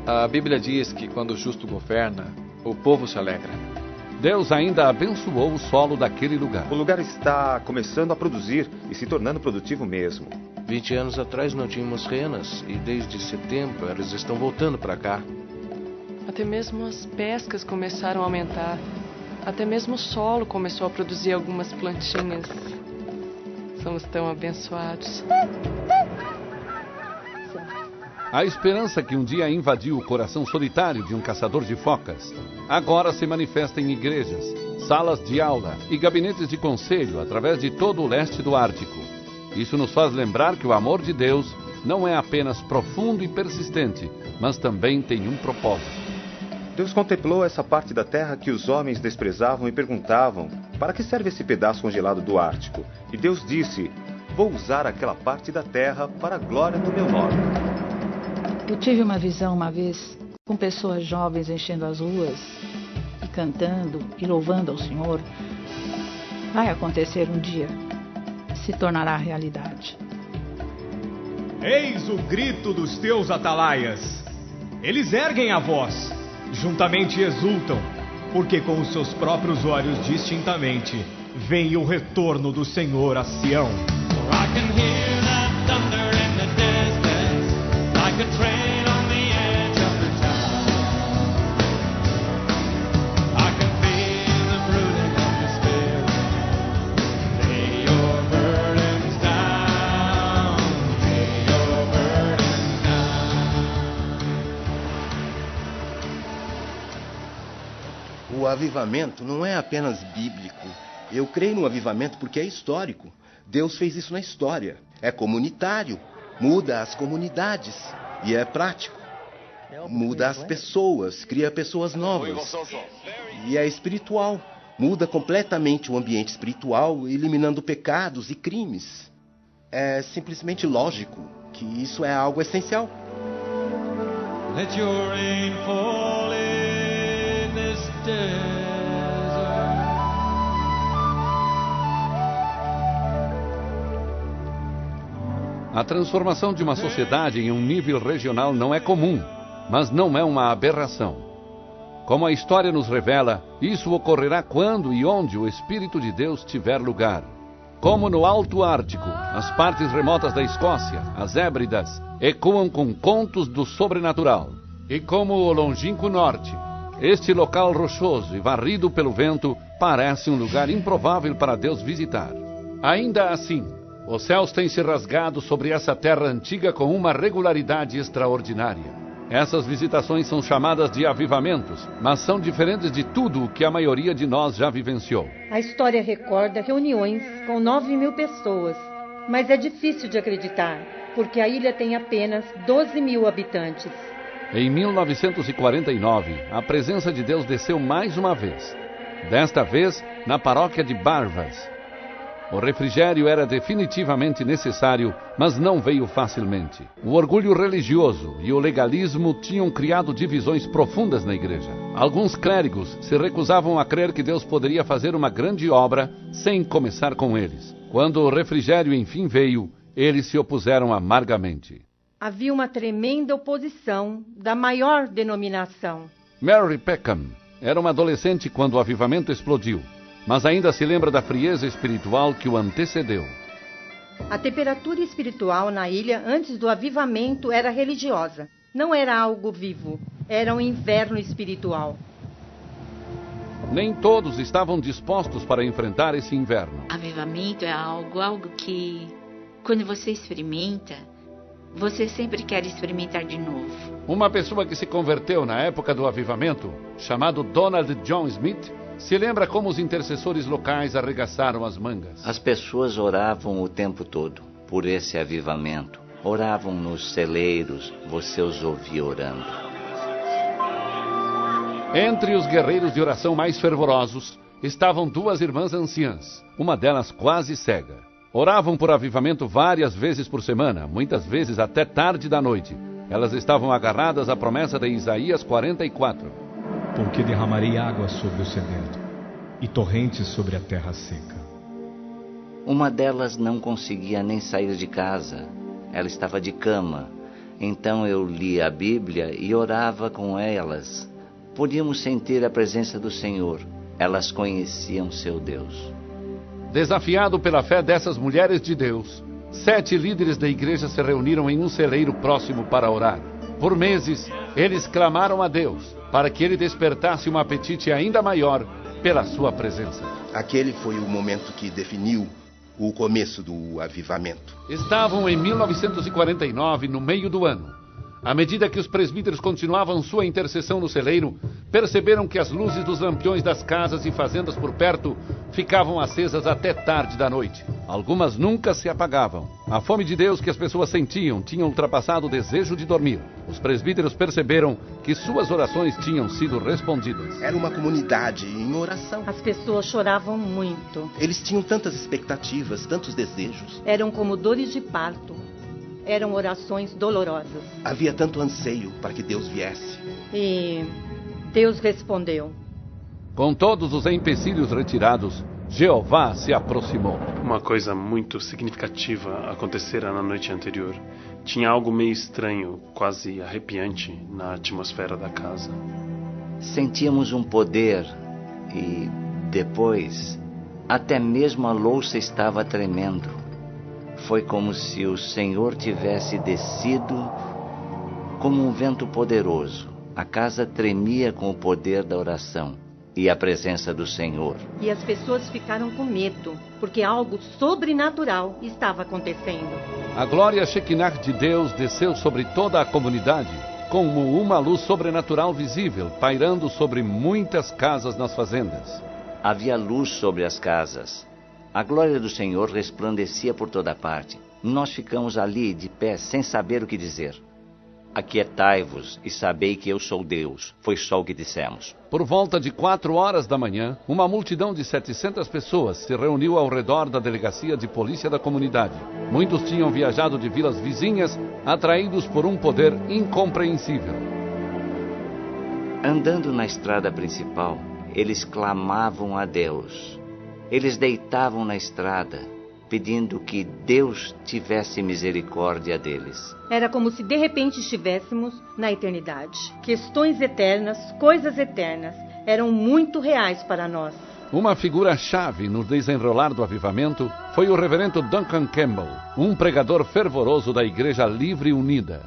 A Bíblia diz que quando o justo governa, o povo se alegra. Deus ainda abençoou o solo daquele lugar. O lugar está começando a produzir e se tornando produtivo mesmo. 20 anos atrás não tínhamos renas e desde setembro elas estão voltando para cá. Até mesmo as pescas começaram a aumentar. Até mesmo o solo começou a produzir algumas plantinhas. Somos tão abençoados. A esperança que um dia invadiu o coração solitário de um caçador de focas, agora se manifesta em igrejas, salas de aula e gabinetes de conselho através de todo o leste do Ártico. Isso nos faz lembrar que o amor de Deus não é apenas profundo e persistente, mas também tem um propósito. Deus contemplou essa parte da terra que os homens desprezavam e perguntavam: para que serve esse pedaço congelado do Ártico? E Deus disse: vou usar aquela parte da terra para a glória do meu nome. Eu tive uma visão uma vez com pessoas jovens enchendo as ruas e cantando e louvando ao Senhor. Vai acontecer um dia, se tornará realidade. Eis o grito dos teus atalaias. Eles erguem a voz, juntamente exultam, porque com os seus próprios olhos distintamente vem o retorno do Senhor a Sião. O avivamento não é apenas bíblico. Eu creio no avivamento porque é histórico. Deus fez isso na história. É comunitário, muda as comunidades e é prático. Muda as pessoas, cria pessoas novas. E é espiritual. Muda completamente o ambiente espiritual, eliminando pecados e crimes. É simplesmente lógico que isso é algo essencial. Let your rain fall in this desert. A transformação de uma sociedade em um nível regional não é comum, mas não é uma aberração. Como a história nos revela, isso ocorrerá quando e onde o Espírito de Deus tiver lugar. Como no Alto Ártico, as partes remotas da Escócia, as Hébridas, ecoam com contos do sobrenatural. E como o longínquo Norte, este local rochoso e varrido pelo vento parece um lugar improvável para Deus visitar. Ainda assim, os céus têm se rasgado sobre essa terra antiga com uma regularidade extraordinária. Essas visitações são chamadas de avivamentos, mas são diferentes de tudo o que a maioria de nós já vivenciou. A história recorda reuniões com 9.000 pessoas, mas é difícil de acreditar, porque a ilha tem apenas 12.000 habitantes. Em 1949, a presença de Deus desceu mais uma vez. Desta vez, na paróquia de Barvas. O refrigério era definitivamente necessário, mas não veio facilmente. O orgulho religioso e o legalismo tinham criado divisões profundas na igreja. Alguns clérigos se recusavam a crer que Deus poderia fazer uma grande obra sem começar com eles. Quando o refrigério enfim veio, eles se opuseram amargamente. havia uma tremenda oposição da maior denominação. Mary Peckham era uma adolescente quando o avivamento explodiu, mas ainda se lembra da frieza espiritual que o antecedeu. A temperatura espiritual na ilha antes do avivamento era religiosa. Não era algo vivo, era um inverno espiritual. Nem todos estavam dispostos para enfrentar esse inverno. Avivamento é algo que, quando você experimenta, você sempre quer experimentar de novo. Uma pessoa que se converteu na época do avivamento, chamado Donald John Smith, se lembra como os intercessores locais arregaçaram as mangas. As pessoas oravam o tempo todo por esse avivamento. Oravam nos celeiros, você os ouvia orando. Entre os guerreiros de oração mais fervorosos estavam duas irmãs anciãs, uma delas quase cega. Oravam por avivamento várias vezes por semana, muitas vezes até tarde da noite. Elas estavam agarradas à promessa de Isaías 44. Porque derramarei água sobre o sedento e torrentes sobre a terra seca. Uma delas não conseguia nem sair de casa. Ela estava de cama. Então eu lia a Bíblia e orava com elas. Podíamos sentir a presença do Senhor. Elas conheciam seu Deus. Desafiado pela fé dessas mulheres de Deus, 7 líderes da igreja se reuniram em um celeiro próximo para orar. Por meses, eles clamaram a Deus para que ele despertasse um apetite ainda maior pela sua presença. Aquele foi o momento que definiu o começo do avivamento. Estavam em 1949, no meio do ano. À medida que os presbíteros continuavam sua intercessão no celeiro, perceberam que as luzes dos lampiões das casas e fazendas por perto ficavam acesas até tarde da noite. Algumas nunca se apagavam. A fome de Deus que as pessoas sentiam tinha ultrapassado o desejo de dormir. Os presbíteros perceberam que suas orações tinham sido respondidas. Era uma comunidade em oração. As pessoas choravam muito. Eles tinham tantas expectativas, tantos desejos. Eram como dores de parto. Eram orações dolorosas. Havia tanto anseio para que Deus viesse. E Deus respondeu. Com todos os empecilhos retirados, Jeová se aproximou. Uma coisa muito significativa acontecera na noite anterior. Tinha algo meio estranho, quase arrepiante, na atmosfera da casa. Sentíamos um poder e, depois, até mesmo a louça estava tremendo. Foi como se o Senhor tivesse descido como um vento poderoso. A casa tremia com o poder da oração e a presença do Senhor. E as pessoas ficaram com medo, porque algo sobrenatural estava acontecendo. A glória Shekinah de Deus desceu sobre toda a comunidade, como uma luz sobrenatural visível, pairando sobre muitas casas nas fazendas. Havia luz sobre as casas. A glória do Senhor resplandecia por toda parte. Nós ficamos ali de pé sem saber o que dizer. Aquietai-vos e sabei que eu sou Deus. Foi só o que dissemos. Por volta de 4 horas da manhã, uma multidão de 700 pessoas se reuniu ao redor da delegacia de polícia da comunidade. Muitos tinham viajado de vilas vizinhas, atraídos por um poder incompreensível. Andando na estrada principal, eles clamavam a Deus. Eles deitavam na estrada, pedindo que Deus tivesse misericórdia deles. Era como se de repente estivéssemos na eternidade. Questões eternas, coisas eternas, eram muito reais para nós. Uma figura-chave no desenrolar do avivamento foi o reverendo Duncan Campbell, um pregador fervoroso da Igreja Livre Unida.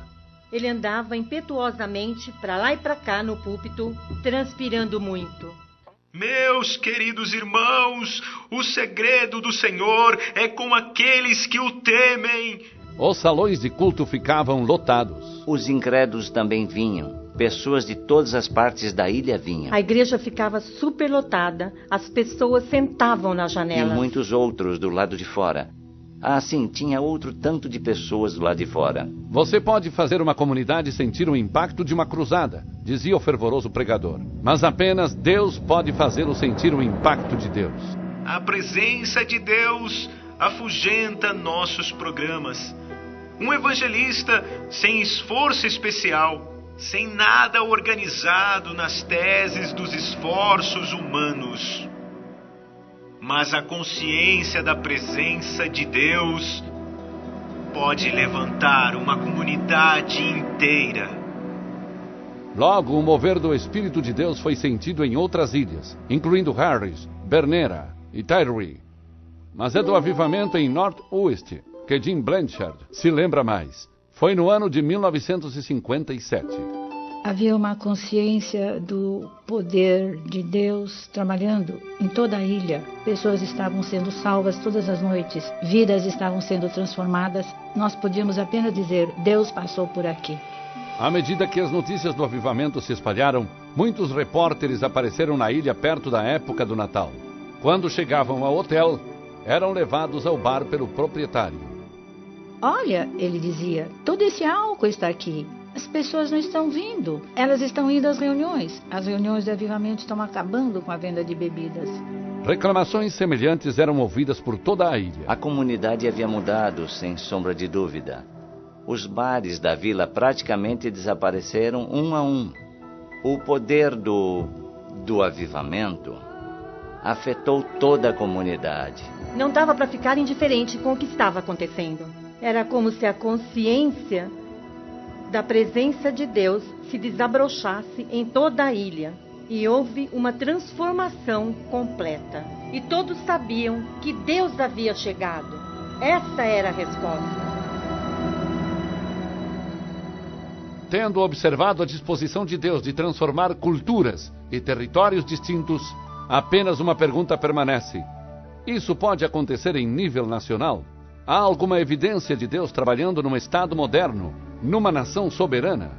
Ele andava impetuosamente para lá e para cá no púlpito, transpirando muito. Meus queridos irmãos, o segredo do Senhor é com aqueles que o temem. Os salões de culto ficavam lotados. Os incrédulos também vinham. Pessoas de todas as partes da ilha vinham. A igreja ficava superlotada. As pessoas sentavam nas janelas. E muitos outros do lado de fora. Ah, sim, tinha outro tanto de pessoas do lado de fora. Você pode fazer uma comunidade sentir o impacto de uma cruzada, dizia o fervoroso pregador. Mas apenas Deus pode fazê-lo sentir o impacto de Deus. A presença de Deus afugenta nossos programas. Um evangelista sem esforço especial, sem nada organizado nas teses dos esforços humanos. Mas a consciência da presença de Deus pode levantar uma comunidade inteira. Logo, o mover do Espírito de Deus foi sentido em outras ilhas, incluindo Harris, Bernera e Tiree. Mas é do avivamento em North-West que Jim Blanchard se lembra mais. Foi no ano de 1957. Havia uma consciência do poder de Deus trabalhando em toda a ilha. Pessoas estavam sendo salvas todas as noites. Vidas estavam sendo transformadas. Nós podíamos apenas dizer, Deus passou por aqui. À medida que as notícias do avivamento se espalharam, muitos repórteres apareceram na ilha perto da época do Natal. Quando chegavam ao hotel, eram levados ao bar pelo proprietário. Olha, ele dizia, todo esse álcool está aqui. As pessoas não estão vindo. Elas estão indo às reuniões. As reuniões de avivamento estão acabando com a venda de bebidas. Reclamações semelhantes eram ouvidas por toda a ilha. A comunidade havia mudado, sem sombra de dúvida. Os bares da vila praticamente desapareceram um a um. O poder do avivamento afetou toda a comunidade. Não dava para ficar indiferente com o que estava acontecendo. Era como se a consciência da presença de Deus se desabrochasse em toda a ilha. E houve uma transformação completa. E todos sabiam que Deus havia chegado. Essa era a resposta. Tendo observado a disposição de Deus de transformar culturas e territórios distintos, apenas uma pergunta permanece. Isso pode acontecer em nível nacional? Há alguma evidência de Deus trabalhando num Estado moderno, numa nação soberana?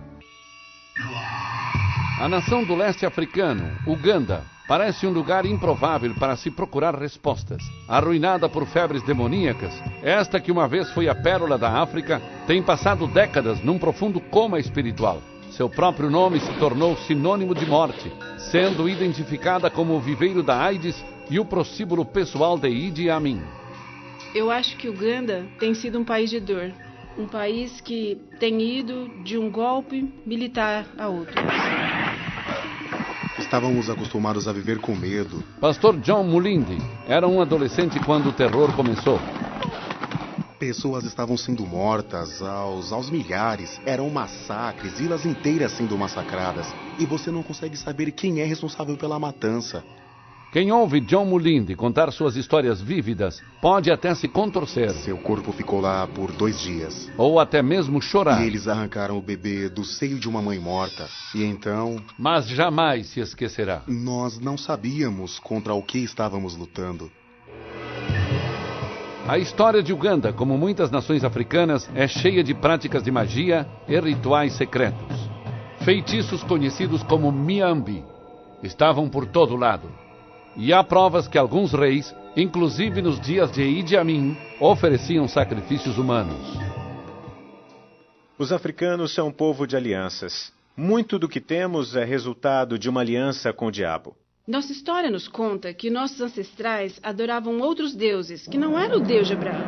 A nação do leste africano, Uganda, parece um lugar improvável para se procurar respostas. Arruinada por febres demoníacas, esta que uma vez foi a pérola da África, tem passado décadas num profundo coma espiritual. Seu próprio nome se tornou sinônimo de morte, sendo identificada como o viveiro da AIDS e o prostíbulo pessoal de Idi Amin. Eu acho que Uganda tem sido um país de dor. Um país que tem ido de um golpe militar a outro. Estávamos acostumados a viver com medo. Pastor John Mulindi era um adolescente quando o terror começou. Pessoas estavam sendo mortas aos milhares. Eram massacres, ilhas inteiras sendo massacradas. E você não consegue saber quem é responsável pela matança. Quem ouve John Mulindi contar suas histórias vívidas pode até se contorcer. Seu corpo ficou lá por 2 dias. Ou até mesmo chorar. E eles arrancaram o bebê do seio de uma mãe morta. E então... Mas jamais se esquecerá. Nós não sabíamos contra o que estávamos lutando. A história de Uganda, como muitas nações africanas, é cheia de práticas de magia e rituais secretos. Feitiços conhecidos como Miambi estavam por todo lado. E há provas que alguns reis, inclusive nos dias de Idi Amin, ofereciam sacrifícios humanos. Os africanos são um povo de alianças. Muito do que temos é resultado de uma aliança com o diabo. Nossa história nos conta que nossos ancestrais adoravam outros deuses, que não era o Deus de Abraão.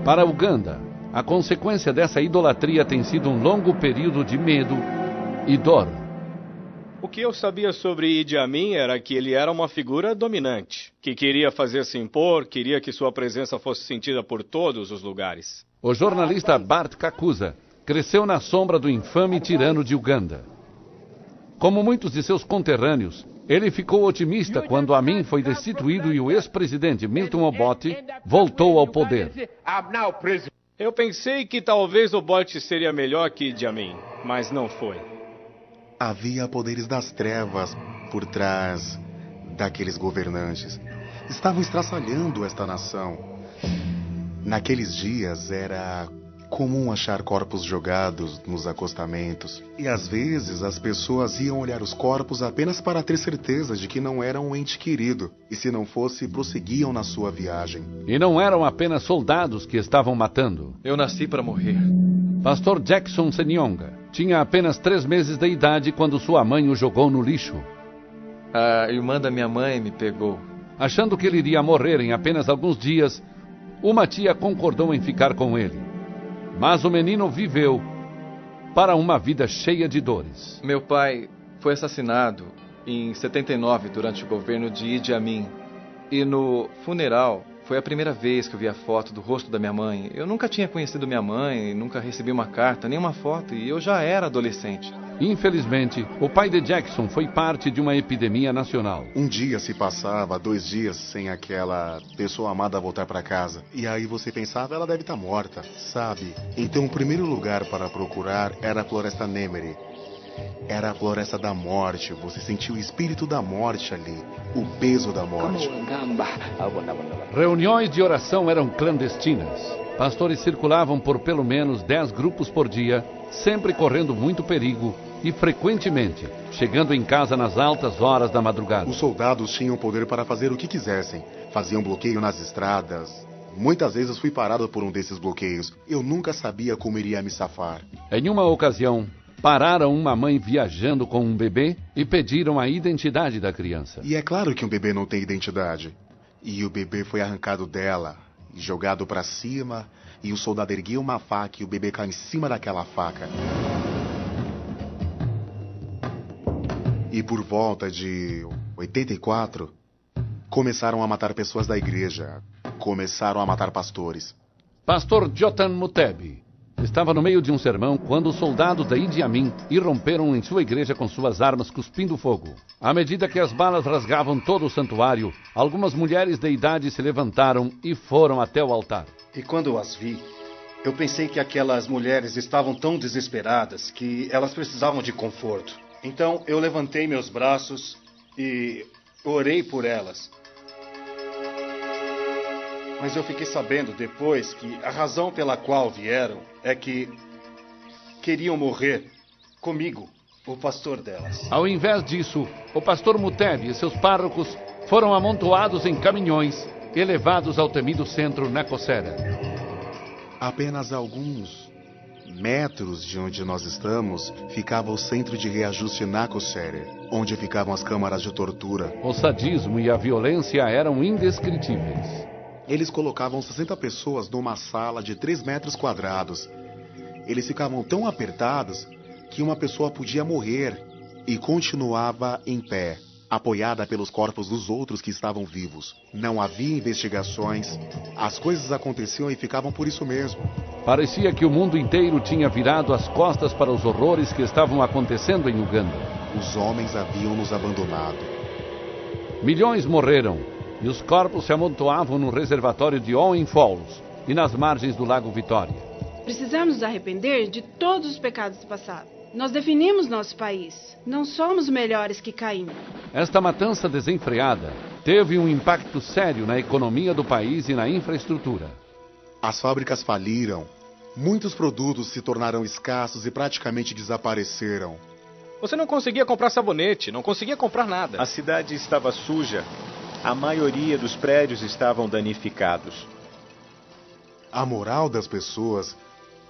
Para Uganda, a consequência dessa idolatria tem sido um longo período de medo e dor. O que eu sabia sobre Idi Amin era que ele era uma figura dominante, que queria fazer-se impor, queria que sua presença fosse sentida por todos os lugares. O jornalista Bart Kakuza cresceu na sombra do infame tirano de Uganda. Como muitos de seus conterrâneos, ele ficou otimista quando Amin foi destituído e o ex-presidente Milton Obote voltou ao poder. Eu pensei que talvez Obote seria melhor que Idi Amin, mas não foi. Havia poderes das trevas por trás daqueles governantes. Estavam estraçalhando esta nação. Naqueles dias era comum achar corpos jogados nos acostamentos. E às vezes as pessoas iam olhar os corpos apenas para ter certeza de que não eram um ente querido. E se não fosse, prosseguiam na sua viagem. E não eram apenas soldados que estavam matando. Eu nasci para morrer. Pastor Jackson Senyonga tinha apenas 3 meses de idade quando sua mãe o jogou no lixo. A irmã da minha mãe me pegou. Achando que ele iria morrer em apenas alguns dias, uma tia concordou em ficar com ele. Mas o menino viveu para uma vida cheia de dores. Meu pai foi assassinado em 79 durante o governo de Idi Amin. E no funeral Foi a primeira vez que eu vi a foto do rosto da minha mãe. Eu nunca tinha conhecido minha mãe, nunca recebi uma carta, nem uma foto, e eu já era adolescente. Infelizmente, o pai de Jackson foi parte de uma epidemia nacional. Um dia se passava, 2 dias sem aquela pessoa amada voltar para casa. E aí você pensava, ela deve estar morta, sabe? Então o primeiro lugar para procurar era a Floresta Nemery. Era a floresta da morte. Você sentiu o espírito da morte ali, o peso da morte. Reuniões de oração eram clandestinas. Pastores circulavam por pelo menos 10 grupos por dia, sempre correndo muito perigo e frequentemente chegando em casa nas altas horas da madrugada. Os soldados tinham poder para fazer o que quisessem. Faziam bloqueio nas estradas. Muitas vezes fui parado por um desses bloqueios. Eu nunca sabia como iria me safar. Em uma ocasião, pararam uma mãe viajando com um bebê e pediram a identidade da criança. E é claro que um bebê não tem identidade. E o bebê foi arrancado dela e jogado para cima, e o soldado ergueu uma faca e o bebê caiu em cima daquela faca. E por volta de 84, começaram a matar pessoas da igreja. Começaram a matar pastores. Pastor Jotan Mutebi estava no meio de um sermão quando os soldados da Idi Amin irromperam em sua igreja com suas armas cuspindo fogo. À medida que as balas rasgavam todo o santuário, algumas mulheres de idade se levantaram e foram até o altar. E quando eu as vi, eu pensei que aquelas mulheres estavam tão desesperadas que elas precisavam de conforto. Então eu levantei meus braços e orei por elas. Mas eu fiquei sabendo depois que a razão pela qual vieram é que queriam morrer comigo, o pastor delas. Ao invés disso, o pastor Mutebi e seus párrocos foram amontoados em caminhões e levados ao temido centro Nacosera. Apenas alguns metros de onde nós estamos ficava o centro de reajuste Nacosera, onde ficavam as câmaras de tortura. O sadismo e a violência eram indescritíveis. Eles colocavam 60 pessoas numa sala de 3 metros quadrados. Eles ficavam tão apertados que uma pessoa podia morrer e continuava em pé, apoiada pelos corpos dos outros que estavam vivos. Não havia investigações, as coisas aconteciam e ficavam por isso mesmo. Parecia que o mundo inteiro tinha virado as costas para os horrores que estavam acontecendo em Uganda. Os homens haviam nos abandonado. Milhões morreram. E os corpos se amontoavam no reservatório de Owen Falls e nas margens do Lago Vitória. Precisamos nos arrepender de todos os pecados do passado. Nós definimos nosso país. Não somos melhores que Caim. Esta matança desenfreada teve um impacto sério na economia do país e na infraestrutura. As fábricas faliram. Muitos produtos se tornaram escassos e praticamente desapareceram. Você não conseguia comprar sabonete, não conseguia comprar nada. A cidade estava suja. A maioria dos prédios estavam danificados. A moral das pessoas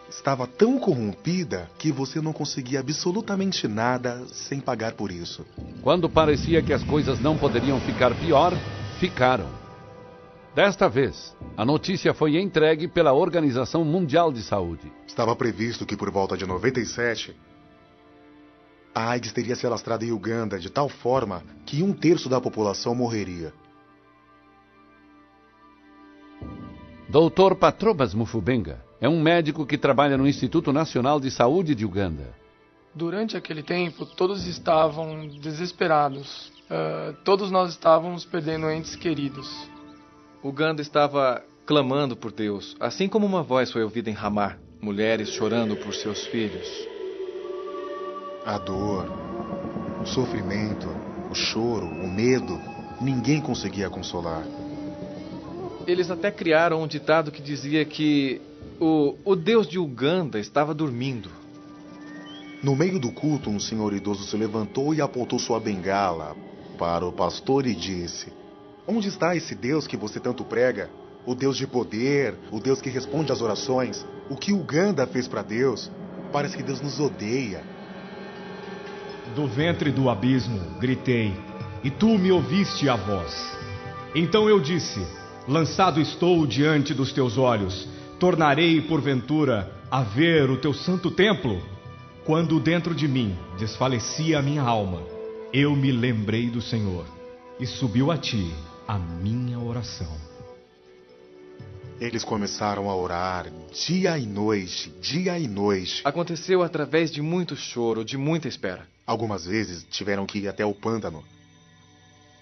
estava tão corrompida que você não conseguia absolutamente nada sem pagar por isso. Quando parecia que as coisas não poderiam ficar pior, ficaram. Desta vez, a notícia foi entregue pela Organização Mundial de Saúde. Estava previsto que por volta de 97... a AIDS teria se alastrado em Uganda de tal forma que 1/3 da população morreria. Dr. Patrobas Mufubenga é um médico que trabalha no Instituto Nacional de Saúde de Uganda. Durante aquele tempo, todos estavam desesperados. Todos nós estávamos perdendo entes queridos. Uganda estava clamando por Deus, assim como uma voz foi ouvida em Ramá, mulheres chorando por seus filhos. A dor, o sofrimento, o choro, o medo, ninguém conseguia consolar. Eles até criaram um ditado que dizia que o Deus de Uganda estava dormindo. No meio do culto, um senhor idoso se levantou e apontou sua bengala para o pastor e disse: "Onde está esse Deus que você tanto prega? O Deus de poder, o Deus que responde às orações? O que Uganda fez para Deus? Parece que Deus nos odeia." Do ventre do abismo, gritei, e tu me ouviste a voz. Então eu disse: lançado estou diante dos teus olhos, tornarei porventura a ver o teu santo templo? Quando dentro de mim desfalecia a minha alma, eu me lembrei do Senhor, e subiu a ti a minha oração. Eles começaram a orar dia e noite, dia e noite. Aconteceu através de muito choro, de muita espera. Algumas vezes tiveram que ir até o pântano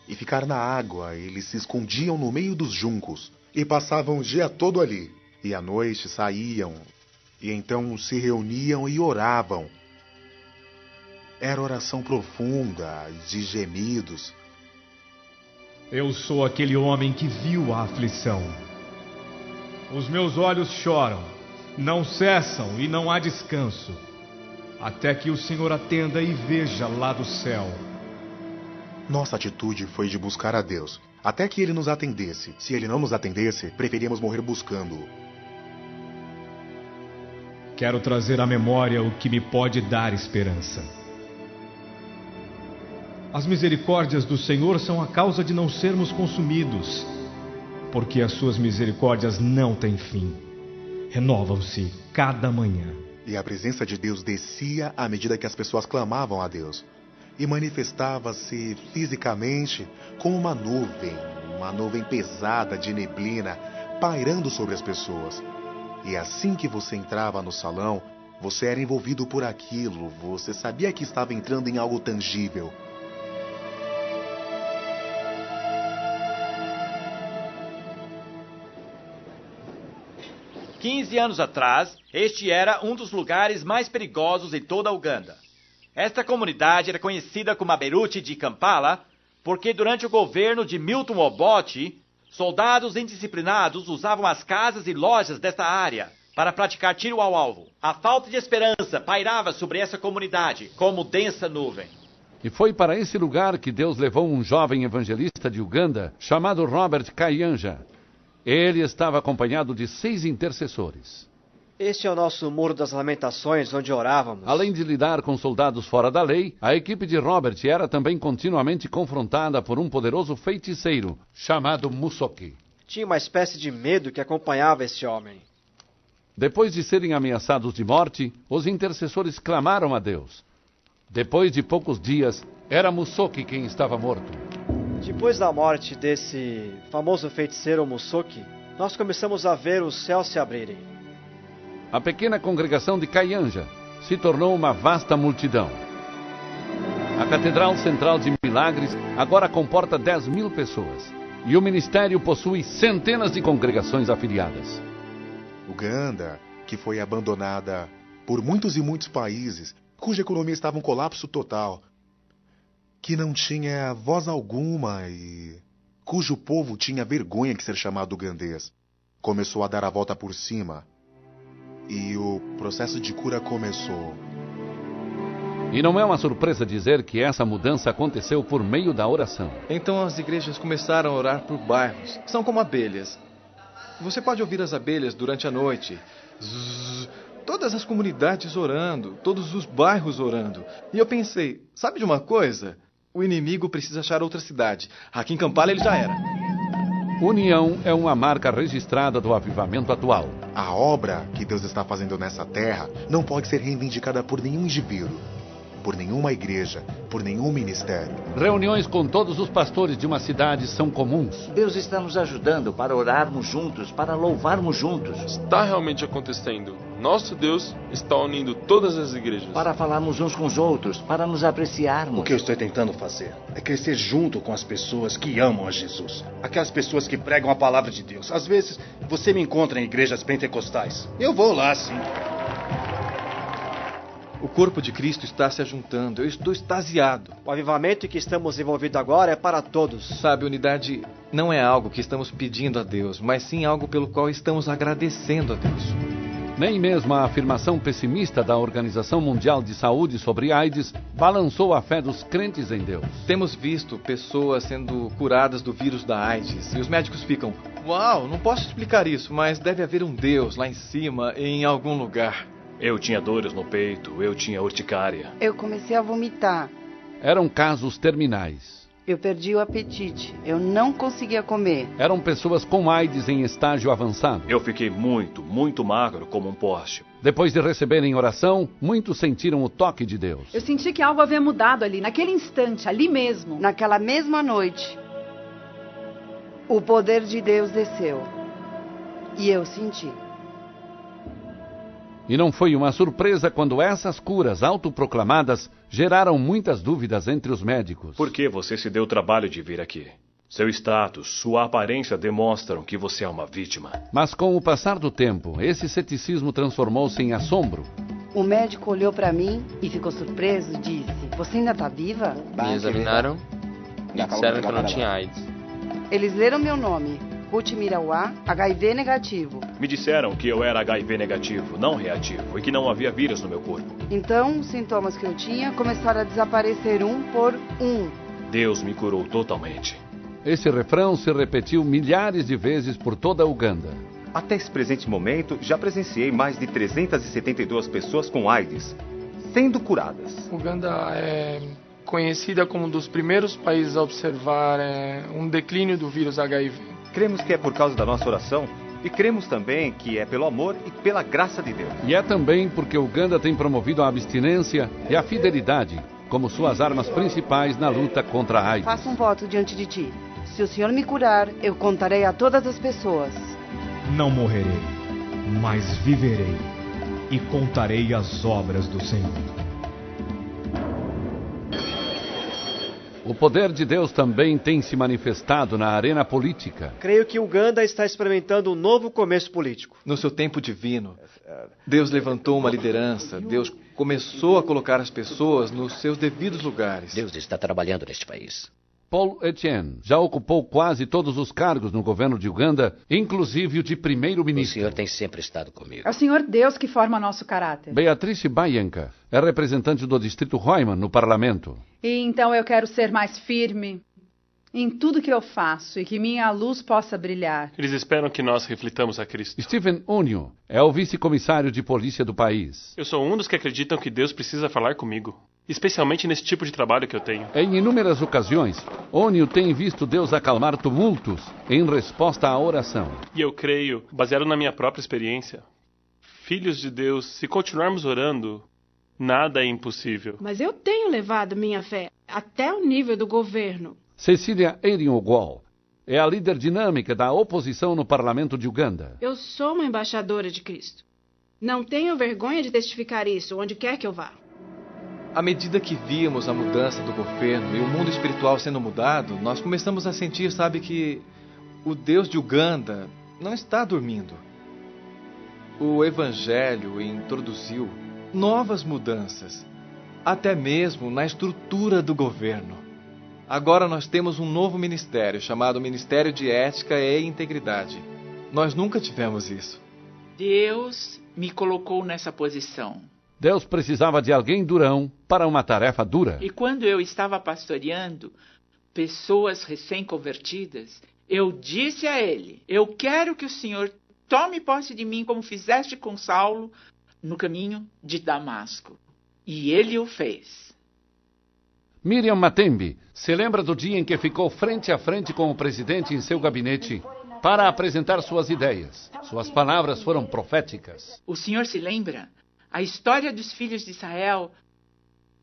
e ficar na água. Eles se escondiam no meio dos juncos e passavam o dia todo ali. E à noite saíam e então se reuniam e oravam. Era oração profunda, de gemidos. Eu sou aquele homem que viu a aflição. Os meus olhos choram, não cessam e não há descanso, até que o Senhor atenda e veja lá do céu. Nossa atitude foi de buscar a Deus, até que Ele nos atendesse. Se Ele não nos atendesse, preferíamos morrer buscando-o. Quero trazer à memória o que me pode dar esperança. As misericórdias do Senhor são a causa de não sermos consumidos, porque as suas misericórdias não têm fim. Renovam-se cada manhã. E a presença de Deus descia à medida que as pessoas clamavam a Deus. E manifestava-se fisicamente como uma nuvem pesada de neblina, pairando sobre as pessoas. E assim que você entrava no salão, você era envolvido por aquilo, você sabia que estava entrando em algo tangível. "15 anos atrás, este era um dos lugares mais perigosos em toda a Uganda. Esta comunidade era conhecida como a Beirute de Kampala, porque durante o governo de Milton Obote, soldados indisciplinados usavam as casas e lojas desta área para praticar tiro ao alvo. A falta de esperança pairava sobre essa comunidade como densa nuvem. E foi para esse lugar que Deus levou um jovem evangelista de Uganda chamado Robert Kayanja. Ele estava acompanhado de 6 intercessores. Este é o nosso Muro das Lamentações, onde orávamos. Além de lidar com soldados fora da lei, a equipe de Robert era também continuamente confrontada por um poderoso feiticeiro chamado Musoki. Tinha uma espécie de medo que acompanhava esse homem. Depois de serem ameaçados de morte, os intercessores clamaram a Deus. Depois de poucos dias, era Musoki quem estava morto. Depois da morte desse famoso feiticeiro Musoki, nós começamos a ver os céus se abrirem. A pequena congregação de Kayanja se tornou uma vasta multidão. A Catedral Central de Milagres agora comporta 10.000 pessoas. E o ministério possui centenas de congregações afiliadas. Uganda, que foi abandonada por muitos e muitos países, cuja economia estava em colapso total, que não tinha voz alguma e cujo povo tinha vergonha de ser chamado ugandês, começou a dar a volta por cima. E o processo de cura começou. E não é uma surpresa dizer que essa mudança aconteceu por meio da oração. Então as igrejas começaram a orar por bairros. São como abelhas. Você pode ouvir as abelhas durante a noite. Zzz, todas as comunidades orando, todos os bairros orando. E eu pensei, sabe de uma coisa? O inimigo precisa achar outra cidade. Aqui em Kampala ele já era. União é uma marca registrada do avivamento atual. A obra que Deus está fazendo nessa terra não pode ser reivindicada por nenhum indivíduo, por nenhuma igreja, por nenhum ministério. Reuniões com todos os pastores de uma cidade são comuns. Deus está nos ajudando para orarmos juntos, para louvarmos juntos. Está realmente acontecendo. Nosso Deus está unindo todas as igrejas. Para falarmos uns com os outros, para nos apreciarmos. O que eu estou tentando fazer é crescer junto com as pessoas que amam a Jesus. Aquelas pessoas que pregam a palavra de Deus. Às vezes, você me encontra em igrejas pentecostais. Eu vou lá, sim. O corpo de Cristo está se ajuntando. Eu estou extasiado. O avivamento em que estamos envolvidos agora é para todos. Sabe, unidade não é algo que estamos pedindo a Deus, mas sim algo pelo qual estamos agradecendo a Deus. Nem mesmo a afirmação pessimista da Organização Mundial de Saúde sobre AIDS balançou a fé dos crentes em Deus. Temos visto pessoas sendo curadas do vírus da AIDS e os médicos ficam: uau, não posso explicar isso, mas deve haver um Deus lá em cima, em algum lugar. Eu tinha dores no peito, eu tinha urticária. Eu comecei a vomitar. Eram casos terminais. Eu perdi o apetite. Eu não conseguia comer. Eram pessoas com AIDS em estágio avançado. Eu fiquei muito magro como um poste. Depois de receberem oração, muitos sentiram o toque de Deus. Eu senti que algo havia mudado ali, naquele instante, ali mesmo. Naquela mesma noite, o poder de Deus desceu. E eu senti. E não foi uma surpresa quando essas curas autoproclamadas geraram muitas dúvidas entre os médicos. Por que você se deu o trabalho de vir aqui? Seu status, sua aparência demonstram que você é uma vítima. Mas com o passar do tempo, esse ceticismo transformou-se em assombro. O médico olhou para mim e ficou surpreso e disse: "Você ainda está viva?" Me examinaram e disseram que eu não tinha AIDS. Eles leram meu nome, Ruth Mirauá, HIV negativo. Me disseram que eu era HIV negativo, não reativo, e que não havia vírus no meu corpo. Então, os sintomas que eu tinha começaram a desaparecer um por um. Deus me curou totalmente. Esse refrão se repetiu milhares de vezes por toda a Uganda. Até esse presente momento, já presenciei mais de 372 pessoas com AIDS sendo curadas. Uganda é conhecida como um dos primeiros países a observar um declínio do vírus HIV. Cremos que é por causa da nossa oração e cremos também que é pelo amor e pela graça de Deus. E é também porque Uganda tem promovido a abstinência e a fidelidade como suas armas principais na luta contra a AIDS. Faço um voto diante de ti. Se o Senhor me curar, eu contarei a todas as pessoas. Não morrerei, mas viverei e contarei as obras do Senhor. O poder de Deus também tem se manifestado na arena política. Creio que Uganda está experimentando um novo começo político. No seu tempo divino, Deus levantou uma liderança, Deus começou a colocar as pessoas nos seus devidos lugares. Deus está trabalhando neste país. Paul Etienne já ocupou quase todos os cargos no governo de Uganda, inclusive o de primeiro-ministro. O senhor tem sempre estado comigo. É o Senhor Deus que forma nosso caráter. Beatrice Bayenka é representante do distrito Hoiman no parlamento. E então eu quero ser mais firme em tudo que eu faço e que minha luz possa brilhar. Eles esperam que nós reflitamos a Cristo. Stephen Unio é o vice-comissário de polícia do país. Eu sou um dos que acreditam que Deus precisa falar comigo, especialmente nesse tipo de trabalho que eu tenho. Em inúmeras ocasiões, Unio tem visto Deus acalmar tumultos em resposta à oração. E eu creio, baseado na minha própria experiência, filhos de Deus, se continuarmos orando, nada é impossível. Mas eu tenho levado minha fé até o nível do governo. Cecília Erin-Ogwal é a líder dinâmica da oposição no parlamento de Uganda. Eu sou uma embaixadora de Cristo. Não tenho vergonha de testificar isso onde quer que eu vá. À medida que víamos a mudança do governo e o mundo espiritual sendo mudado, nós começamos a sentir, sabe, que o Deus de Uganda não está dormindo. O Evangelho introduziu novas mudanças, até mesmo na estrutura do governo. Agora nós temos um novo ministério, chamado Ministério de Ética e Integridade. Nós nunca tivemos isso. Deus me colocou nessa posição. Deus precisava de alguém durão para uma tarefa dura. E quando eu estava pastoreando pessoas recém-convertidas, eu disse a ele: eu quero que o Senhor tome posse de mim como fizeste com Saulo no caminho de Damasco. E ele o fez. Miriam Matembe se lembra do dia em que ficou frente a frente com o presidente em seu gabinete para apresentar suas ideias. Suas palavras foram proféticas. O senhor se lembra? A história dos filhos de Israel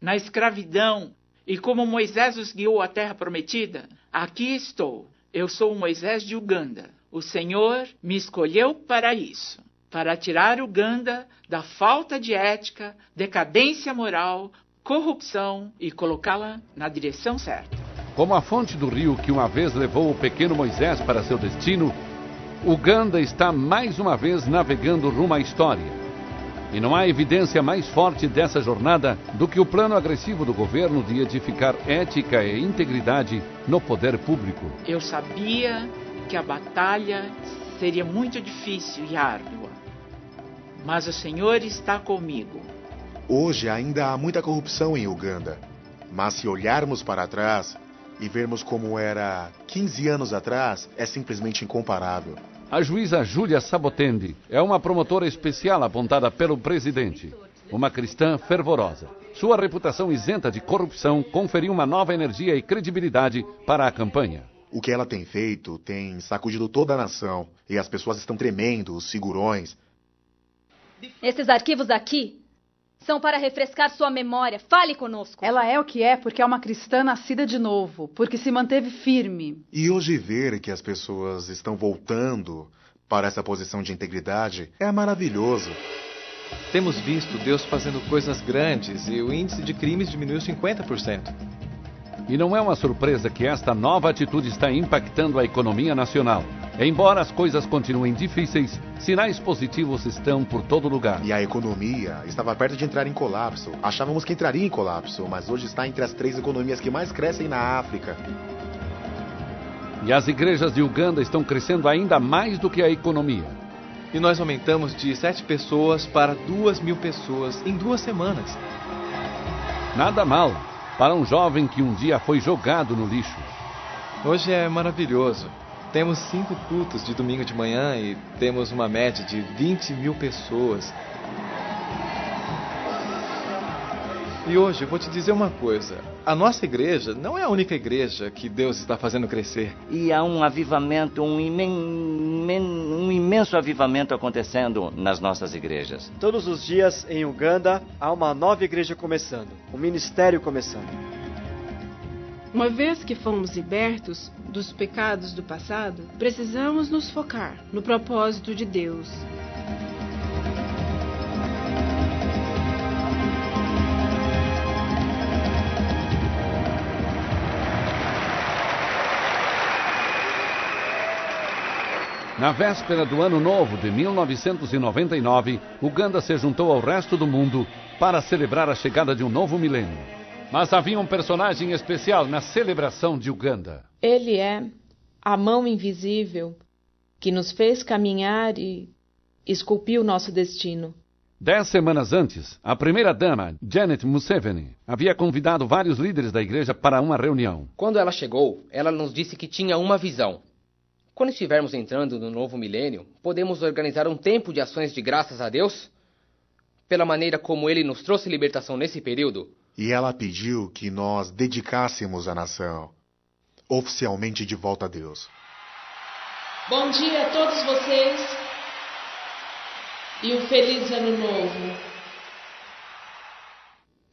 na escravidão e como Moisés os guiou à terra prometida? Aqui estou. Eu sou o Moisés de Uganda. O Senhor me escolheu para isso. Para tirar Uganda da falta de ética, decadência moral, corrupção e colocá-la na direção certa. Como a fonte do rio que uma vez levou o pequeno Moisés para seu destino, Uganda está mais uma vez navegando rumo à história. E não há evidência mais forte dessa jornada do que o plano agressivo do governo de edificar ética e integridade no poder público. Eu sabia que a batalha seria muito difícil e árdua, mas o Senhor está comigo. Hoje ainda há muita corrupção em Uganda, mas se olharmos para trás e vermos como era 15 anos atrás, é simplesmente incomparável. A juíza Júlia Sabotende é uma promotora especial apontada pelo presidente, uma cristã fervorosa. Sua reputação isenta de corrupção conferiu uma nova energia e credibilidade para a campanha. O que ela tem feito tem sacudido toda a nação e as pessoas estão tremendo, os figurões. Esses arquivos aqui são para refrescar sua memória. Fale conosco. Ela é o que é porque é uma cristã nascida de novo, porque se manteve firme. E hoje ver que as pessoas estão voltando para essa posição de integridade é maravilhoso. Temos visto Deus fazendo coisas grandes e o índice de crimes diminuiu 50%. E não é uma surpresa que esta nova atitude está impactando a economia nacional. Embora as coisas continuem difíceis, sinais positivos estão por todo lugar. E a economia estava perto de entrar em colapso. Achávamos que entraria em colapso, mas hoje está entre as 3 economias que mais crescem na África. E as igrejas de Uganda estão crescendo ainda mais do que a economia. E nós aumentamos de 7 pessoas para 2.000 pessoas em 2 semanas. Nada mal para um jovem que um dia foi jogado no lixo. Hoje é maravilhoso. Temos 5 cultos de domingo de manhã e temos uma média de 20.000 pessoas. E hoje eu vou te dizer uma coisa. A nossa igreja não é a única igreja que Deus está fazendo crescer. E há um avivamento, um imenso avivamento acontecendo nas nossas igrejas. Todos os dias em Uganda há uma nova igreja começando, um ministério começando. Uma vez que fomos libertos dos pecados do passado, precisamos nos focar no propósito de Deus. Na véspera do Ano Novo de 1999, Uganda se juntou ao resto do mundo para celebrar a chegada de um novo milênio. Mas havia um personagem especial na celebração de Uganda. Ele é a mão invisível que nos fez caminhar e esculpiu nosso destino. 10 semanas antes, a primeira-dama, Janet Museveni, havia convidado vários líderes da igreja para uma reunião. Quando ela chegou, ela nos disse que tinha uma visão. Quando estivermos entrando no novo milênio, podemos organizar um tempo de ações de graças a Deus? Pela maneira como Ele nos trouxe libertação nesse período? E ela pediu que nós dedicássemos a nação oficialmente de volta a Deus. Bom dia a todos vocês e um feliz ano novo.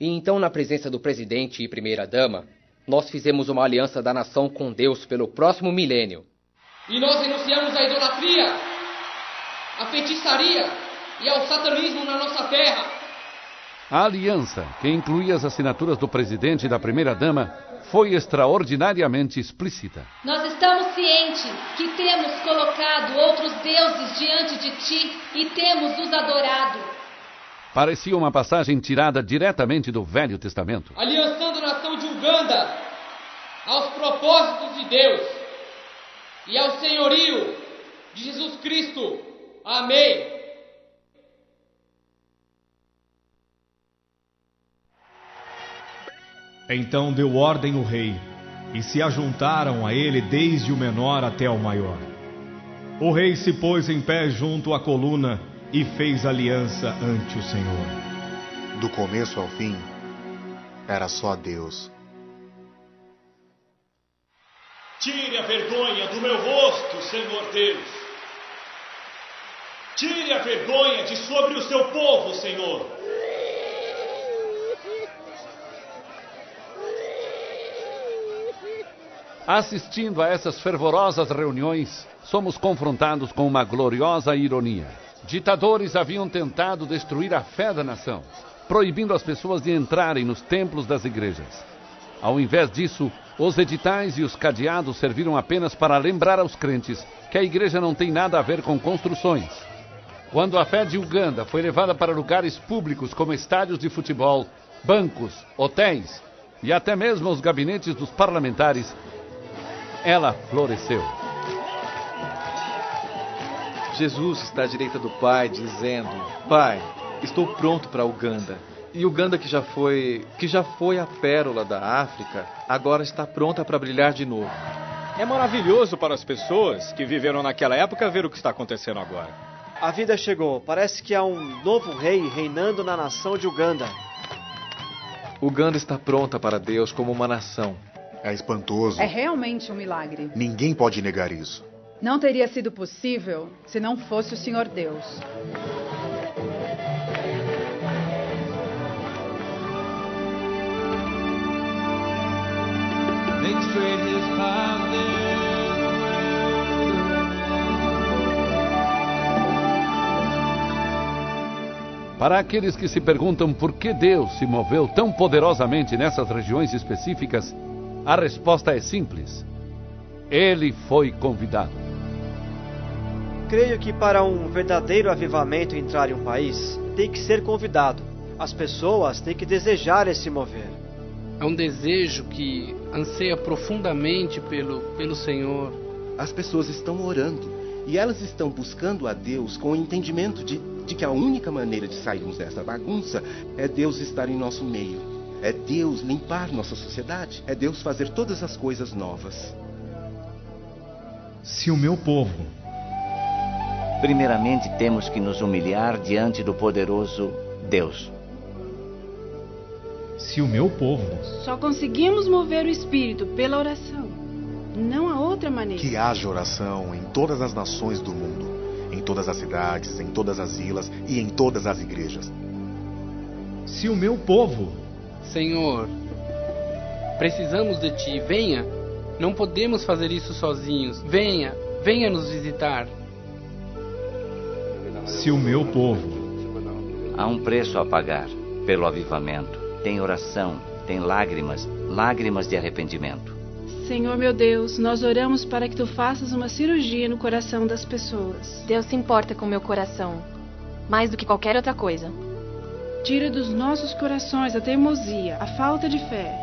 E então, na presença do presidente e primeira-dama, nós fizemos uma aliança da nação com Deus pelo próximo milênio. E nós renunciamos à idolatria, à feitiçaria e ao satanismo na nossa terra. A aliança, que incluía as assinaturas do presidente e da primeira-dama, foi extraordinariamente explícita. Nós estamos cientes que temos colocado outros deuses diante de ti e temos os adorado. Parecia uma passagem tirada diretamente do Velho Testamento. Aliançando a nação de Uganda aos propósitos de Deus e ao senhorio de Jesus Cristo. Amém. Então deu ordem o rei, e se ajuntaram a ele desde o menor até o maior. O rei se pôs em pé junto à coluna e fez aliança ante o Senhor. Do começo ao fim, era só Deus. Tire a vergonha do meu rosto, Senhor Deus. Tire a vergonha de sobre o seu povo, Senhor. Assistindo a essas fervorosas reuniões, somos confrontados com uma gloriosa ironia. Ditadores haviam tentado destruir a fé da nação, proibindo as pessoas de entrarem nos templos das igrejas. Ao invés disso, os editais e os cadeados serviram apenas para lembrar aos crentes que a igreja não tem nada a ver com construções. Quando a fé de Uganda foi levada para lugares públicos como estádios de futebol, bancos, hotéis e até mesmo os gabinetes dos parlamentares, ela floresceu. Jesus está à direita do Pai, dizendo: Pai, estou pronto para Uganda. E Uganda, que já foi a pérola da África, agora está pronta para brilhar de novo. É maravilhoso para as pessoas que viveram naquela época ver o que está acontecendo agora. A vida chegou. Parece que há um novo rei reinando na nação de Uganda. Uganda está pronta para Deus como uma nação. É espantoso. É realmente um milagre. Ninguém pode negar isso. Não teria sido possível se não fosse o Senhor Deus. Para aqueles que se perguntam por que Deus se moveu tão poderosamente nessas regiões específicas, a resposta é simples. Ele foi convidado. Creio que para um verdadeiro avivamento entrar em um país, tem que ser convidado. As pessoas têm que desejar esse mover. É um desejo que anseia profundamente pelo Senhor. As pessoas estão orando e elas estão buscando a Deus com o entendimento de que a única maneira de sairmos dessa bagunça é Deus estar em nosso meio. É Deus limpar nossa sociedade. É Deus fazer todas as coisas novas. Se o meu povo... Primeiramente temos que nos humilhar diante do poderoso Deus. Se o meu povo... Só conseguimos mover o Espírito pela oração. Não há outra maneira. Que haja oração em todas as nações do mundo. Em todas as cidades, em todas as vilas e em todas as igrejas. Se o meu povo... Senhor, precisamos de Ti. Venha. Não podemos fazer isso sozinhos. Venha nos visitar. Se o meu povo... Há um preço a pagar pelo avivamento. Tem oração, tem lágrimas de arrependimento. Senhor meu Deus, nós oramos para que Tu faças uma cirurgia no coração das pessoas. Deus se importa com meu coração, mais do que qualquer outra coisa. Tira dos nossos corações a teimosia, a falta de fé.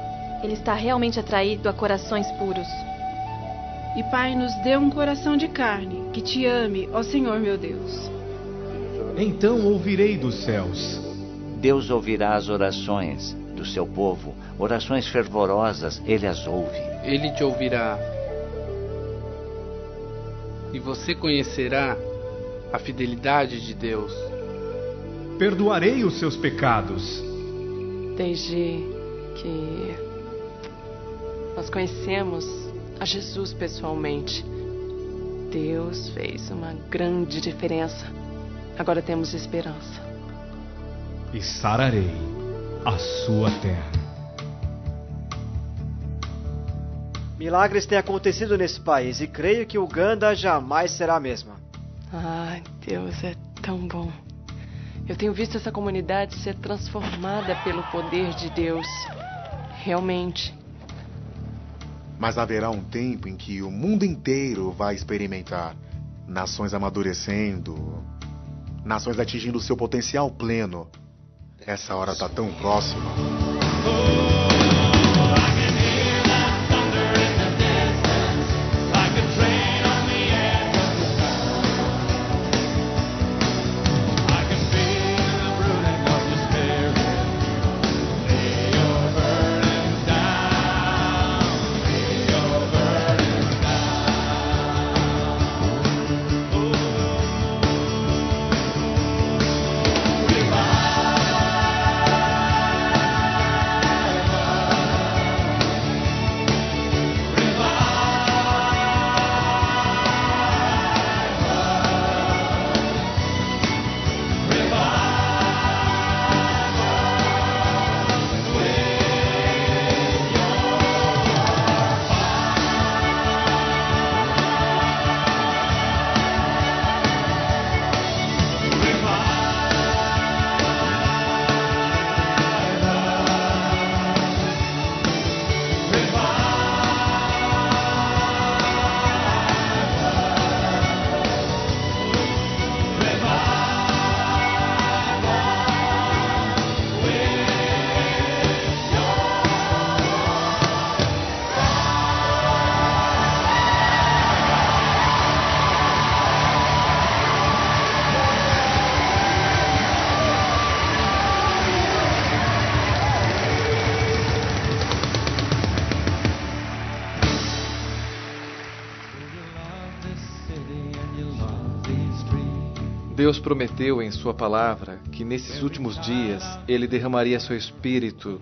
Ele está realmente atraído a corações puros. E Pai, nos dê um coração de carne, que Te ame, ó Senhor meu Deus. Então ouvirei dos céus. Deus ouvirá as orações do seu povo, orações fervorosas, Ele as ouve. Ele te ouvirá. E você conhecerá a fidelidade de Deus. Perdoarei os seus pecados. Desde que nós conhecemos a Jesus pessoalmente, Deus fez uma grande diferença. Agora temos esperança. E sararei a sua terra. Milagres têm acontecido nesse país e creio que Uganda jamais será a mesma. Ai, Deus é tão bom. Eu tenho visto essa comunidade ser transformada pelo poder de Deus. Realmente. Mas haverá um tempo em que o mundo inteiro vai experimentar nações amadurecendo, nações atingindo seu potencial pleno. Essa hora está tão próxima. Deus prometeu em sua palavra que nesses últimos dias Ele derramaria seu Espírito